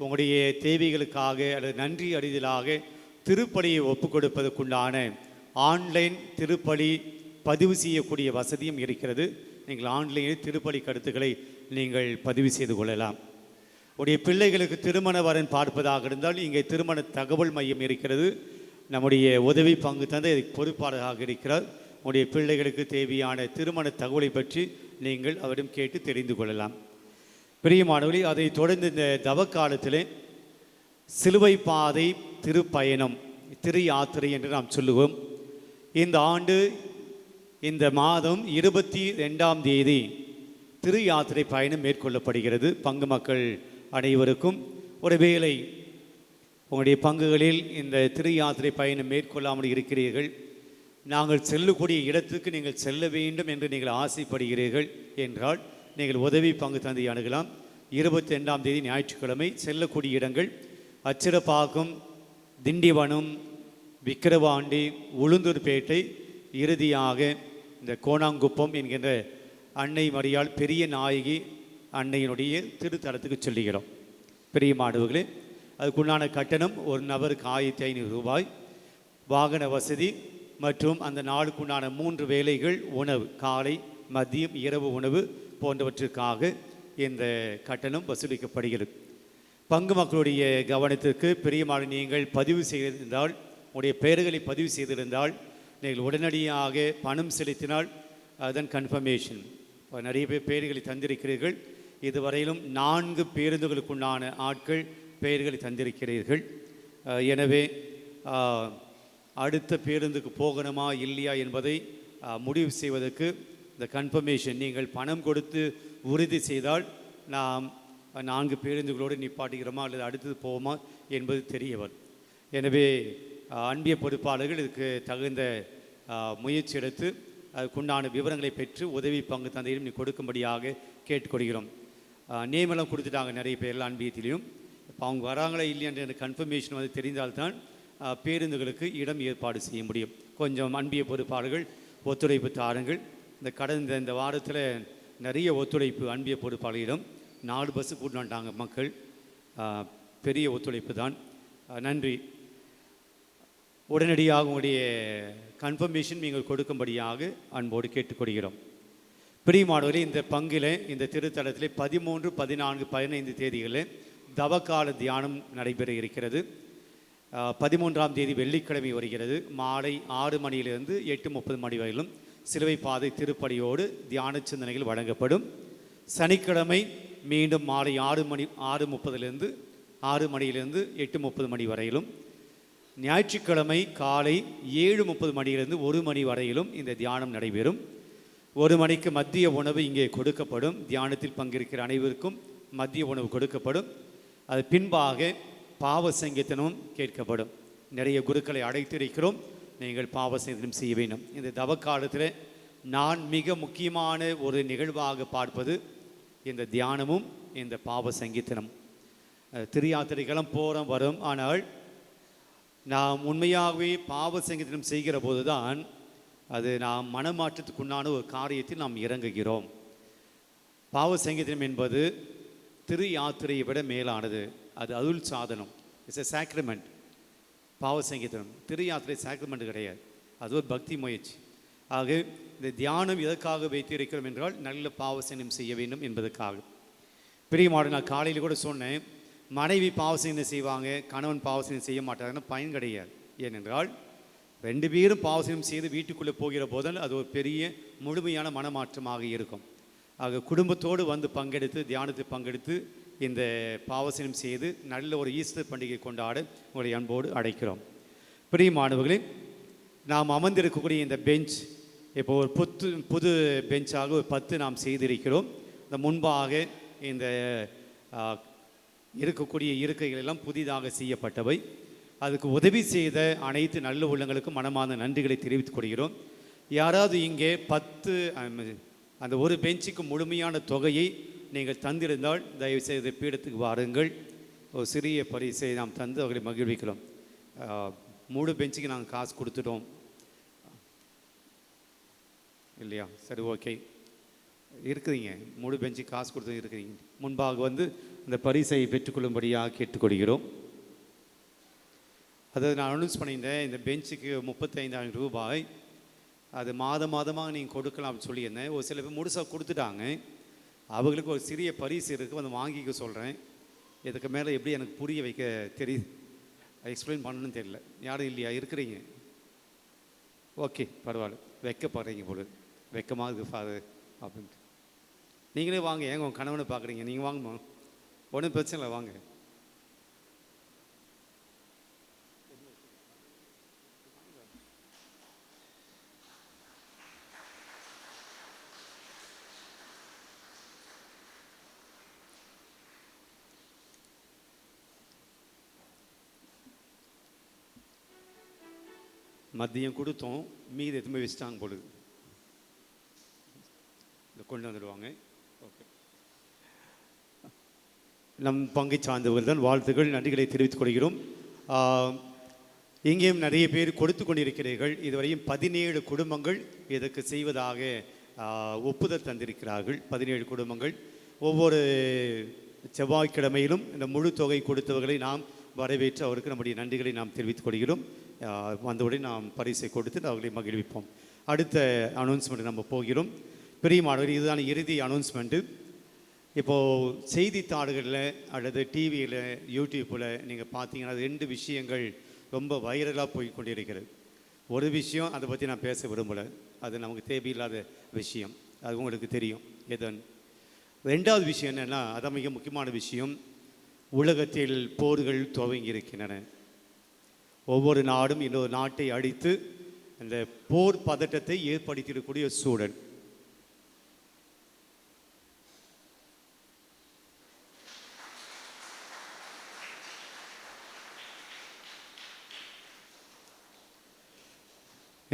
உங்களுடைய தேவைகளுக்காக அல்லது நன்றி அறிதலாக திருப்பலியை ஒப்புக் கொடுப்பதற்குண்டான ஆன்லைன் திருப்பலி பதிவு செய்யக்கூடிய வசதியும் இருக்கிறது. நீங்கள் ஆன்லைனில் திருப்பலி கருத்துக்களை நீங்கள் பதிவு செய்து கொள்ளலாம். உடைய பிள்ளைகளுக்கு திருமண வரன் பார்ப்பதாக இருந்தால் இங்கே திருமண தகவல் மையம் இருக்கிறது. நம்முடைய உதவி பங்கு தந்தை பொறுப்பாளராக இருக்கிறார். உடைய பிள்ளைகளுக்கு தேவையான திருமண தகவலை பற்றி நீங்கள் அவரிடம் கேட்டு தெரிந்து கொள்ளலாம். பிரியமானவர்களே, அதை தொடர்ந்து இந்த தவக்காலத்திலே சிலுவை பாதை திருப்பயணம், திரு யாத்திரை என்று நாம் சொல்லுவோம். இந்த ஆண்டு இந்த மாதம் 22ஆம் தேதி திரு யாத்திரை பயணம் மேற்கொள்ளப்படுகிறது. பங்கு மக்கள் அனைவருக்கும் ஒருவேளை உங்களுடைய பங்குகளில் இந்த திரு யாத்திரை பயணம் மேற்கொள்ளாமல் இருக்கிறீர்கள், நாங்கள் செல்லக்கூடிய இடத்துக்கு நீங்கள் செல்ல வேண்டும் என்று நீங்கள் ஆசைப்படுகிறீர்கள் என்றால் நீங்கள் உதவி பங்கு தந்தை அணுகலாம். 22ஆம் தேதி ஞாயிற்றுக்கிழமை செல்லக்கூடிய இடங்கள் அச்சிரப்பாக்கம், திண்டிவனம், விக்கிரவாண்டி, உளுந்தூர்பேட்டை, இறுதியாக இந்த கோணாங்குப்பம் என்கின்ற அன்னை மரியாள் பெரிய நாயகி அன்னையினுடைய திருத்தலத்துக்கு சொல்லுகிறோம். பெரிய மாணவர்களே, அதுக்குண்டான கட்டணம் ஒரு நபருக்கு 1500 ரூபாய். வாகன வசதி மற்றும் அந்த நாளுக்குண்டான 3 வேளைகள் உணவு, காலை, மதியம், இரவு உணவு போன்றவற்றிற்காக இந்த கட்டணம் வசூலிக்கப்படுகிறது. பங்கு மக்களுடைய கவனத்திற்கு, பெரியமான நீங்கள் பதிவு செய்திருந்தால், உடைய பெயர்களை பதிவு செய்திருந்தால் நீங்கள் உடனடியாக பணம் செலுத்தினால் அதன் கன்ஃபர்மேஷன். நிறைய பேர் பெயர்களை தந்திருக்கிறீர்கள். இதுவரையிலும் 4 பேருந்துகளுக்குண்டான ஆட்கள் பெயர்களை தந்திருக்கிறீர்கள். எனவே அடுத்த பேருந்துக்கு போகணுமா இல்லையா என்பதை முடிவு செய்வதற்கு இந்த கன்ஃபர்மேஷன் நீங்கள் பணம் கொடுத்து உறுதி செய்தால் நாம் 4 பேருந்துகளோடு நிப்பாட்டுகிறோமா அல்லது அடுத்தது போவோமா என்பது தெரியவர். எனவே அன்பிய பொறுப்பாளர்கள் இதுக்கு தகுந்த முயற்சி எடுத்து அதுக்குண்டான விவரங்களை பெற்று உதவி பங்கு தந்தையிலும் நீ கொடுக்கும்படியாக கேட்டுக்கொள்கிறோம். நேமெல்லாம் கொடுத்துட்டாங்க நிறைய பேரில் அன்பியத்திலையும். இப்போ அவங்க வராங்களா இல்லையான்ற கன்ஃபர்மேஷன் வந்து தெரிந்தால்தான் பேருந்துகளுக்கு இடம் ஏற்பாடு செய்ய முடியும். கொஞ்சம் அன்பிய பொறுப்பாளர்கள் ஒத்துழைப்பு தாருங்கள். இந்த வாரத்தில் நிறைய ஒத்துழைப்பு அன்பிய பொறுப்பாளர்களிடம் 4 பஸ்ஸு கூட்டு வந்துட்டாங்க மக்கள். பெரிய ஒத்துழைப்பு தான், நன்றி. உடனடியாக உங்களுடைய கன்ஃபர்மேஷன் நீங்கள் கொடுக்கும்படியாக அன்போடு கேட்டுக்கொள்கிறோம். பிரியமானவர்களே, இந்த பங்கில் இந்த திருத்தலத்தில் 13, 14, 15 தேதிகளில் தவக்கால தியானம் நடைபெற இருக்கிறது. 13ஆம் தேதி வெள்ளிக்கிழமை வருகிறது. மாலை 6 மணியிலிருந்து 8:30 மணி வரையிலும் சிலுவை பாதை திருப்பலியோடு தியான சிந்தனைகள் வழங்கப்படும். சனிக்கிழமை மீண்டும் மாலை 6:30 மணியிலிருந்து 8:30 மணி வரையிலும், ஞாயிற்றுக்கிழமை காலை 7:30 மணியிலிருந்து 1 மணி வரையிலும் இந்த தியானம் நடைபெறும். 1 மணிக்கு மதிய உணவு இங்கே கொடுக்கப்படும். தியானத்தில் பங்கேற்கிற அனைவருக்கும் மதிய உணவு கொடுக்கப்படும். அது பின்பாக பாவ சங்கீதமும் கேட்கப்படும். நிறைய குருக்களை அழைத்திருக்கிறோம், நீங்கள் பாவ சங்கீதம் செய்ய வேண்டும். இந்த தவக்காலத்தில் நான் மிக முக்கியமான ஒரு நிகழ்வாக பார்ப்பது இந்த தியானமும் இந்த பாவ சங்கீதனம். திரு யாத்திரைகளும் போகிறோம் வரும், ஆனால் நாம் உண்மையாகவே பாவ சங்கீதனம் செய்கிற போது தான் அது நாம் மனமாற்றத்துக்குண்டான ஒரு காரியத்தில் நாம் இறங்குகிறோம். பாவ சங்கீதனம் என்பது திரு யாத்திரையை விட மேலானது. அது அருள் சாதனம், இட்ஸ் எ சாக்ரிமெண்ட். பாவ சங்கீதனம் திரு யாத்திரை சாக்ரிமெண்ட் கிடையாது. அது ஒரு பக்தி முயற்சி. ஆக இந்த தியானம் எதற்காக வைத்திருக்கிறோம் என்றால் நல்ல பாவசனம் செய்ய வேண்டும் என்பதற்காக. பிரியமான, நான் காலையில் கூட சொன்னேன், மனைவி பாவசனம் செய்வாங்க, கணவன் பாவசனம் செய்ய மாட்டாங்கன்னா பயன் கிடையாது. ஏனென்றால் 2 பேரும் பாவசனம் செய்து வீட்டுக்குள்ளே போகிற போதால் அது ஒரு பெரிய முழுமையான மனமாற்றமாக இருக்கும். ஆக குடும்பத்தோடு வந்து பங்கெடுத்து தியானத்தை பங்கெடுத்து இந்த பாவசனம் செய்து நல்ல ஒரு ஈஸ்டர் பண்டிகை கொண்டாட உங்களை அன்போடு அழைக்கிறோம். பிரியமானவர்களே, நாம் அமர்ந்திருக்கக்கூடிய இந்த பெஞ்ச் இப்போ ஒரு புது பெஞ்சாக ஒரு 10 நாம் செய்திருக்கிறோம். இந்த முன்பாக இந்த இருக்கக்கூடிய இருக்கைகள் எல்லாம் புதிதாக செய்யப்பட்டவை. அதுக்கு உதவி செய்த அனைத்து நல்ல உள்ளங்களுக்கும் மனமார்ந்த நன்றிகளை தெரிவித்துக் கொள்கிறோம். யாராவது இங்கே 10 அந்த ஒரு பெஞ்சுக்கு முழுமையான தொகையை நீங்கள் தந்திருந்தால் தயவுசெய்து பீடத்துக்கு வாருங்கள். ஒரு சிறிய பரிசை நாம் தந்து அவர்களை மகிழ்விக்கிறோம். முழு பெஞ்சுக்கு நாங்கள் காசு கொடுத்துட்டோம் இல்லையா? சரி, ஓகே, இருக்குதுங்க. முழு பெஞ்சுக்கு காசு கொடுத்து இருக்கிறீங்க. முன்பாக வந்து இந்த பரிசை பெற்றுக்கொள்ளும்படியாக கேட்டுக்கொள்கிறோம். அதாவது நான் அனௌன்ஸ் பண்ணியிருந்தேன், இந்த பெஞ்சுக்கு 35,000 ரூபாய் அது மாதமாக நீங்கள் கொடுக்கலாம் அப்படின்னு சொல்லியிருந்தேன். ஒரு சில பேர் முழுசாக கொடுத்துட்டாங்க. அவங்களுக்கு ஒரு சிறிய பரிசு இருக்குது, வந்து வாங்கிக்க சொல்கிறேன். இதுக்கு மேலே எப்படி எனக்கு புரிய வைக்க எக்ஸ்பிளைன் பண்ணணும்னு தெரியல. யாரும் இல்லையா? இருக்கிறீங்க? ஓகே, பரவாயில்ல. வைக்கப்படுறீங்க போல, வெக்கமாக இருக்குது ஃபாதர் அப்படின்ட்டு. நீங்களே வாங்க. ஏங்க உங்கள் கணவனை பார்க்குறீங்க? நீங்கள் வாங்கம்மா, ஒன்றும் பிரச்சனை இல்லை, வாங்க. மதியம் கொடுத்தோம், மீது எதுவுமே வச்சுட்டாங்க பொழுது. இதை கொண்டு வந்துடுவாங்க. ஓகே, நம் பங்கை சார்ந்தவர்கள் தான். வாழ்த்துக்கள், நன்றிகளை தெரிவித்துக் கொள்கிறோம். இங்கேயும் நிறைய பேர் கொடுத்து கொண்டிருக்கிறீர்கள். இதுவரையும் 17 குடும்பங்கள் இதற்கு செய்வதாக ஒப்புதல் தந்திருக்கிறார்கள். 17 குடும்பங்கள். ஒவ்வொரு செவ்வாய்க்கிழமையிலும் இந்த முழு தொகை கொடுத்தவர்களை நாம் வரவேற்று அவருக்கு நம்முடைய நன்றிகளை நாம் தெரிவித்துக் கொள்கிறோம். வந்தவுடன் நாம் பரிசை கொடுத்து அவர்களை மகிழ்விப்போம். அடுத்த அனௌன்ஸ்மெண்ட் நம்ம போகிறோம். பிரியமானவர், இதுதான் இறுதி அனௌன்ஸ்மெண்ட்டு. இப்போது செய்தித்தாள்களில் அல்லது டிவியில் யூடியூப்பில் நீங்கள் பார்த்தீங்கன்னா 2 விஷயங்கள் ரொம்ப வைரலாக போய் கொண்டிருக்கிறது. ஒரு விஷயம் அதை பற்றி நான் பேச விரும்பலை, அது நமக்கு தேவையில்லாத விஷயம், அது உங்களுக்கு தெரியும் எதன். 2வது விஷயம் என்னென்னா, அதான் மிக முக்கியமான விஷயம். உலகத்தில் போர்கள் துவங்கி இருக்கின்றன. ஒவ்வொரு நாடும் இன்னொரு நாட்டை அடித்து அந்த போர் பதட்டத்தை ஏற்படுத்தியிருக்கக்கூடிய சூழல்.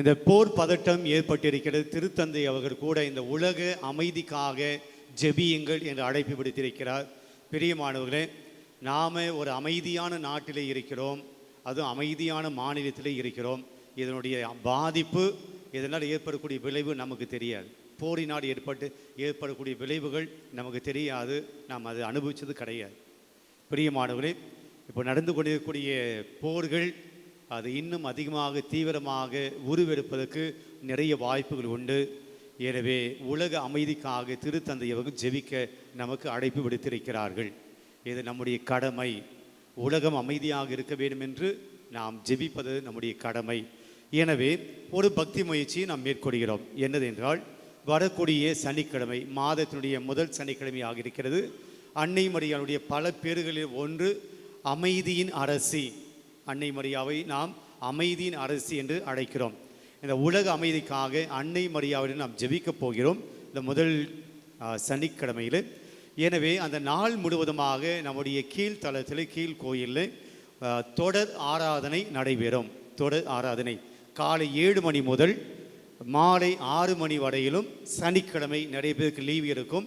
இந்த போர் பதட்டம் ஏற்பட்டிருக்கிறது. திருத்தந்தை அவர்கள் கூட இந்த உலக அமைதிக்காக ஜெபியுங்கள் என்று அழைப்பு விடுத்திருக்கிறார். பிரியமானவர்களே, நாம் ஒரு அமைதியான நாட்டிலே இருக்கிறோம், அதுவும் அமைதியான மாநிலத்திலே இருக்கிறோம். இதனுடைய பாதிப்பு, இதனால் ஏற்படக்கூடிய விளைவு நமக்கு தெரியாது. போரினால் ஏற்படக்கூடிய விளைவுகள் நமக்கு தெரியாது, நாம் அதை அனுபவித்தது கிடையாது. பிரியமானவர்களே, இப்போ நடந்து கொண்டிருக்கக்கூடிய போர்கள் அது இன்னும் அதிகமாக தீவிரமாக உருவெடுப்பதற்கு நிறைய வாய்ப்புகள் உண்டு. எனவே உலக அமைதிக்காக திருத்தந்தை அவர்கள் ஜெபிக்க நமக்கு அழைப்பு விடுத்திருக்கிறார்கள். இது நம்முடைய கடமை. உலகம் அமைதியாக இருக்க வேண்டும் என்று நாம் ஜெபிப்பது நம்முடைய கடமை. எனவே ஒரு பக்தி முயற்சியை நாம் மேற்கொள்கிறோம். என்னதென்றால், வரக்கூடிய சனிக்கிழமை, மாதத்தினுடைய முதல் சனிக்கிழமையாக இருக்கிறது. அன்னை மரியாளுடைய பல பேர்களில் ஒன்று அமைதியின் அரசி. அன்னை மரியாவை நாம் அமைதியின் அரசி என்று அழைக்கிறோம். இந்த உலக அமைதிக்காக அன்னை மரியாவிடம் நாம் ஜெபிக்கப் போகிறோம் இந்த முதல் சனிக்கிழமையில். எனவே அந்த நாள் முழுவதுமாக நம்முடைய கீழ்த்தளத்தில் கீழ்கோயிலில் தொடர் ஆராதனை நடைபெறும். தொடர் ஆராதனை காலை 7 மணி முதல் மாலை 6 மணி வரையிலும். சனிக்கிழமை நிறைய பேருக்கு லீவ் இருக்கும்.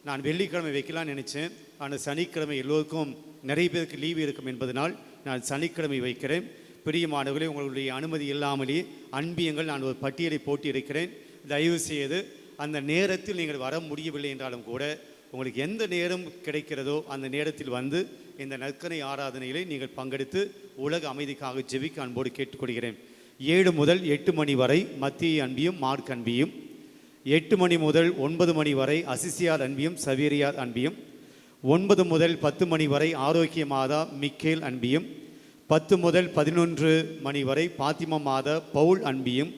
நான் வெள்ளிக்கிழமை வைக்கலாம்னு நினச்சேன், ஆனால் சனிக்கிழமை எல்லோருக்கும் நிறைய பேருக்கு லீவு இருக்கும் என்பதனால் நான் சனிக்கிழமை வைக்கிறேன். பிரியமானவர்களே, உங்களுடைய அனுமதி இல்லாமலேயே அன்பியங்கள் நான் ஒரு பட்டியலை போட்டு இருக்கிறேன். தயவு செய்து அந்த நேரத்தில் நீங்கள் வர முடியவில்லை என்றாலும் கூட உங்களுக்கு எந்த நேரம் கிடைக்கிறதோ அந்த நேரத்தில் வந்து இந்த நற்கரை ஆராதனையிலே நீங்கள் பங்கெடுத்து உலக அமைதிக்காக ஜெபிக்க அன்போடு கேட்டுக்கொள்கிறேன். 7 முதல் 8 மணி வரை மத்திய அன்பியும் மார்க் அன்பியும், 8 மணி முதல் 9 மணி வரை அசிசியார் அன்பியும் சவேரியார் அன்பியும், 9 முதல் 10 மணி வரை ஆரோக்கிய மாதா மிக்கேல் அன்பியும், 10 முதல் 11 மணி வரை பாத்திமா மாதா பவுல் அன்பியும்,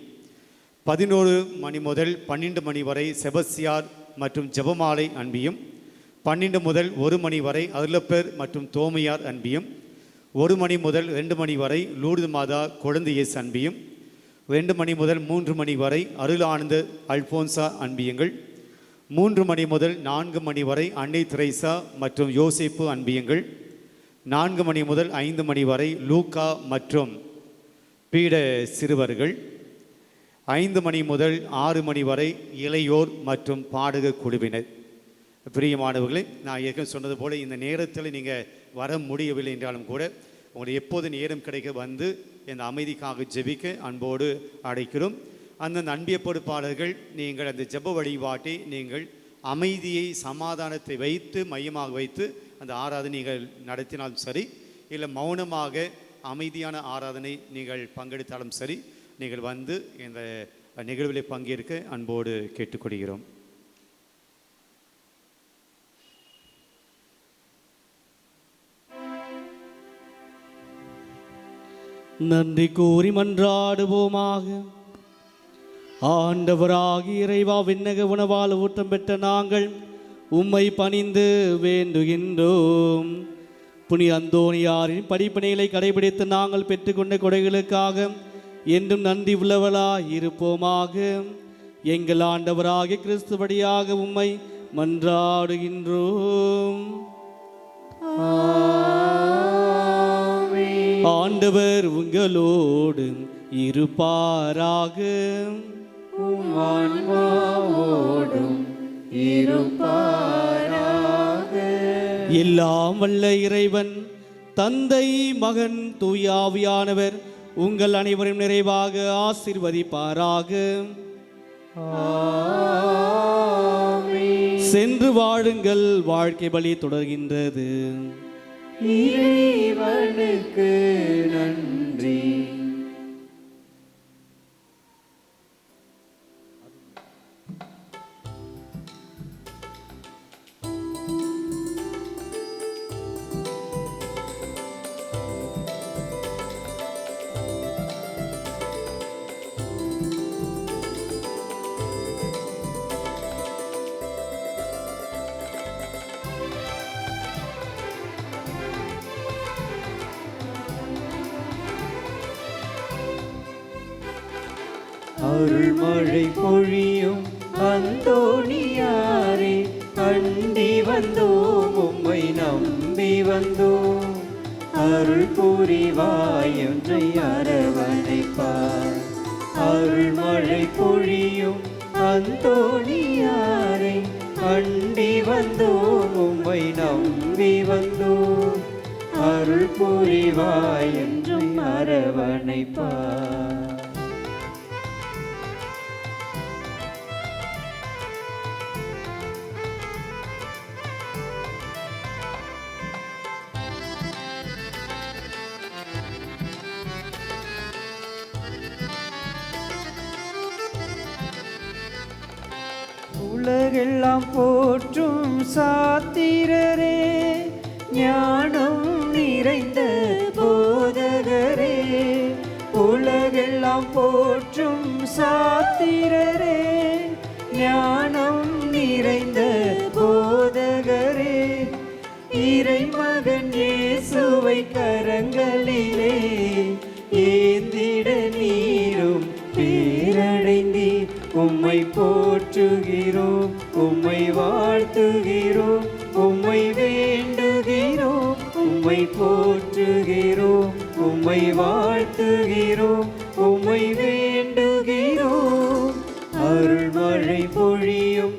11 மணி முதல் 12 மணி வரை செபஸ்தியார் மற்றும் ஜெபமாலை அன்பியும், 12 முதல் 1 மணி வரை அருளப்பர் மற்றும் தோமையார் அன்பியும், 1 மணி முதல் 2 மணி வரை லூர்து மாதா குழந்தை இயேசு அன்பியும், 2 மணி முதல் 3 மணி வரை அருளானந்த அல்போன்சா அன்பியுங்கள், 3 மணி முதல் 4 மணி வரை அன்னை திரைசா மற்றும் யோசேப்பு அன்பியுங்கள், 4 மணி முதல் 5 மணி வரை லூக்கா மற்றும் பீட சிறுவர்கள், 5 மணி முதல் 6 மணி வரை இளையோர் மற்றும் பாடக குழுவினர். பிரியமானவர்களே, நான் ஏற்கனவே சொன்னது போல இந்த நேரத்தில் நீங்கள் வர முடியவில்லை என்றாலும் கூட உங்களுக்கு எப்போது நேரம் கிடைக்க வந்து இந்த அமைதிக்காக ஜெபிக்க அன்போடு அழைக்கிறோம். அந்தந்த அன்பிய பொறுப்பாளர்கள் நீங்கள் அந்த ஜெப வழிபாட்டை நீங்கள் அமைதியை சமாதானத்தை வைத்து மையமாக வைத்து அந்த ஆராதனை நீங்கள் நடத்தினாலும் சரி, இல்லை மௌனமாக அமைதியான ஆராதனை நீங்கள் பங்கெடுத்தாலும் சரி, நீங்கள் வந்து இந்த நிகழ்வில் பங்கேற்க அன்போடு கேட்டுக்கொள்கிறோம். நன்றி கூறி மன்றாடுவோமாக. ஆண்டவராகி இறைவா, விண்ணக உணவால் ஊட்டம் பெற்ற நாங்கள் உம்மை பணிந்து வேண்டுகின்றோம். புனித அந்தோணியாரின் படிப்பினைகளை கடைபிடித்து நாங்கள் பெற்றுக்கொண்ட கொடைகளுக்காக என்றும் நன்றி உள்ளவளாய் இருப்போமாக. எங்கள் ஆண்டவராகிய கிறிஸ்து வழியாக உம்மை மன்றாடுகின்றோம். ஆண்டவர் உங்களோடு இருப்பாராக. எல்லாம் வல்ல இறைவன் தந்தை, மகன், தூய ஆவியானவர் உங்கள் அனைவரும் நிறைவாக ஆசீர்வதிப்பாராக. சென்று வாழுங்கள், வாழ்க்கை பலி தொடர்கின்றது. இறைவனுக்கு நன்றி. அருள்மழை பொழியும் அந்தோணியாரே, அண்டி வந்தோம் உம்மை நம்பி வந்தோம். அருள் புரிவாய் ஒன்றை அரவணைப்பார். அருள்மழை பொழியும் அந்தோணியாரே, அண்டி வந்தோம் உம்மை நம்பி வந்தோம். அருள் புரிவாய் என்றும் அரவணைப்பார். உலகெல்லாம் போற்றும் சாத்திரரே, ஞானம் நிறைந்த போதகரே. உலகெல்லாம் போற்றும் சாத்திரரே, ஞானம் நிறைந்த போதகரே. இறைமகன் இயேசுவை கரங்களிலே ஏந்திட நீரும் பேரடைந்தீர். உம்மை போற்றுகிறோம், உம்மை வாழ்த்துகிறோம், உம்மை வேண்டுகிறோம். உம்மை போற்றுகிறோம், உம்மை வாழ்த்துகிறோம், உம்மை வேண்டுகிறோம். அருள்மழை பொழியும்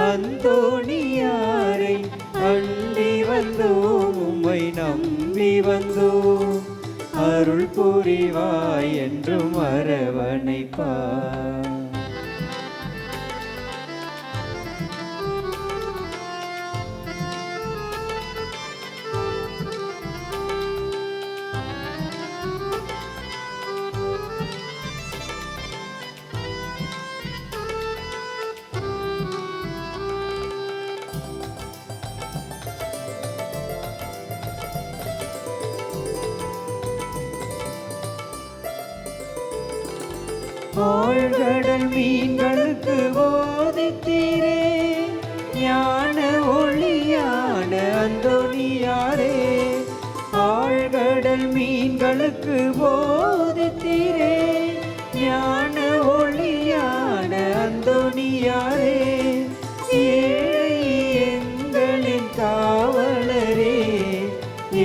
அந்தோணியாரை, அண்டி வந்தோம் உம்மை நம்பி வந்தோம். அருள் புரிவாய் என்றும் அரவணைப்பார். ஆழ்கடல் மீன்களுக்கு போதித்தீரே, ஞான ஒளியான அந்தோணியாரே. ஆழ்கடல் மீன்களுக்கு போதித்தீரே, ஞான ஒளியான அந்தோணியாரே. ஏழை எங்களின் காவலரே,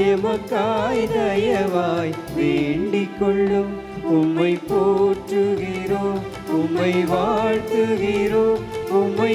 எமக்காய் தயவாய் வேண்டிக் கொள்ளும். உம்மை போற்றுகிறோம், உம்மை வாழ்த்துகிறோம், உம்மை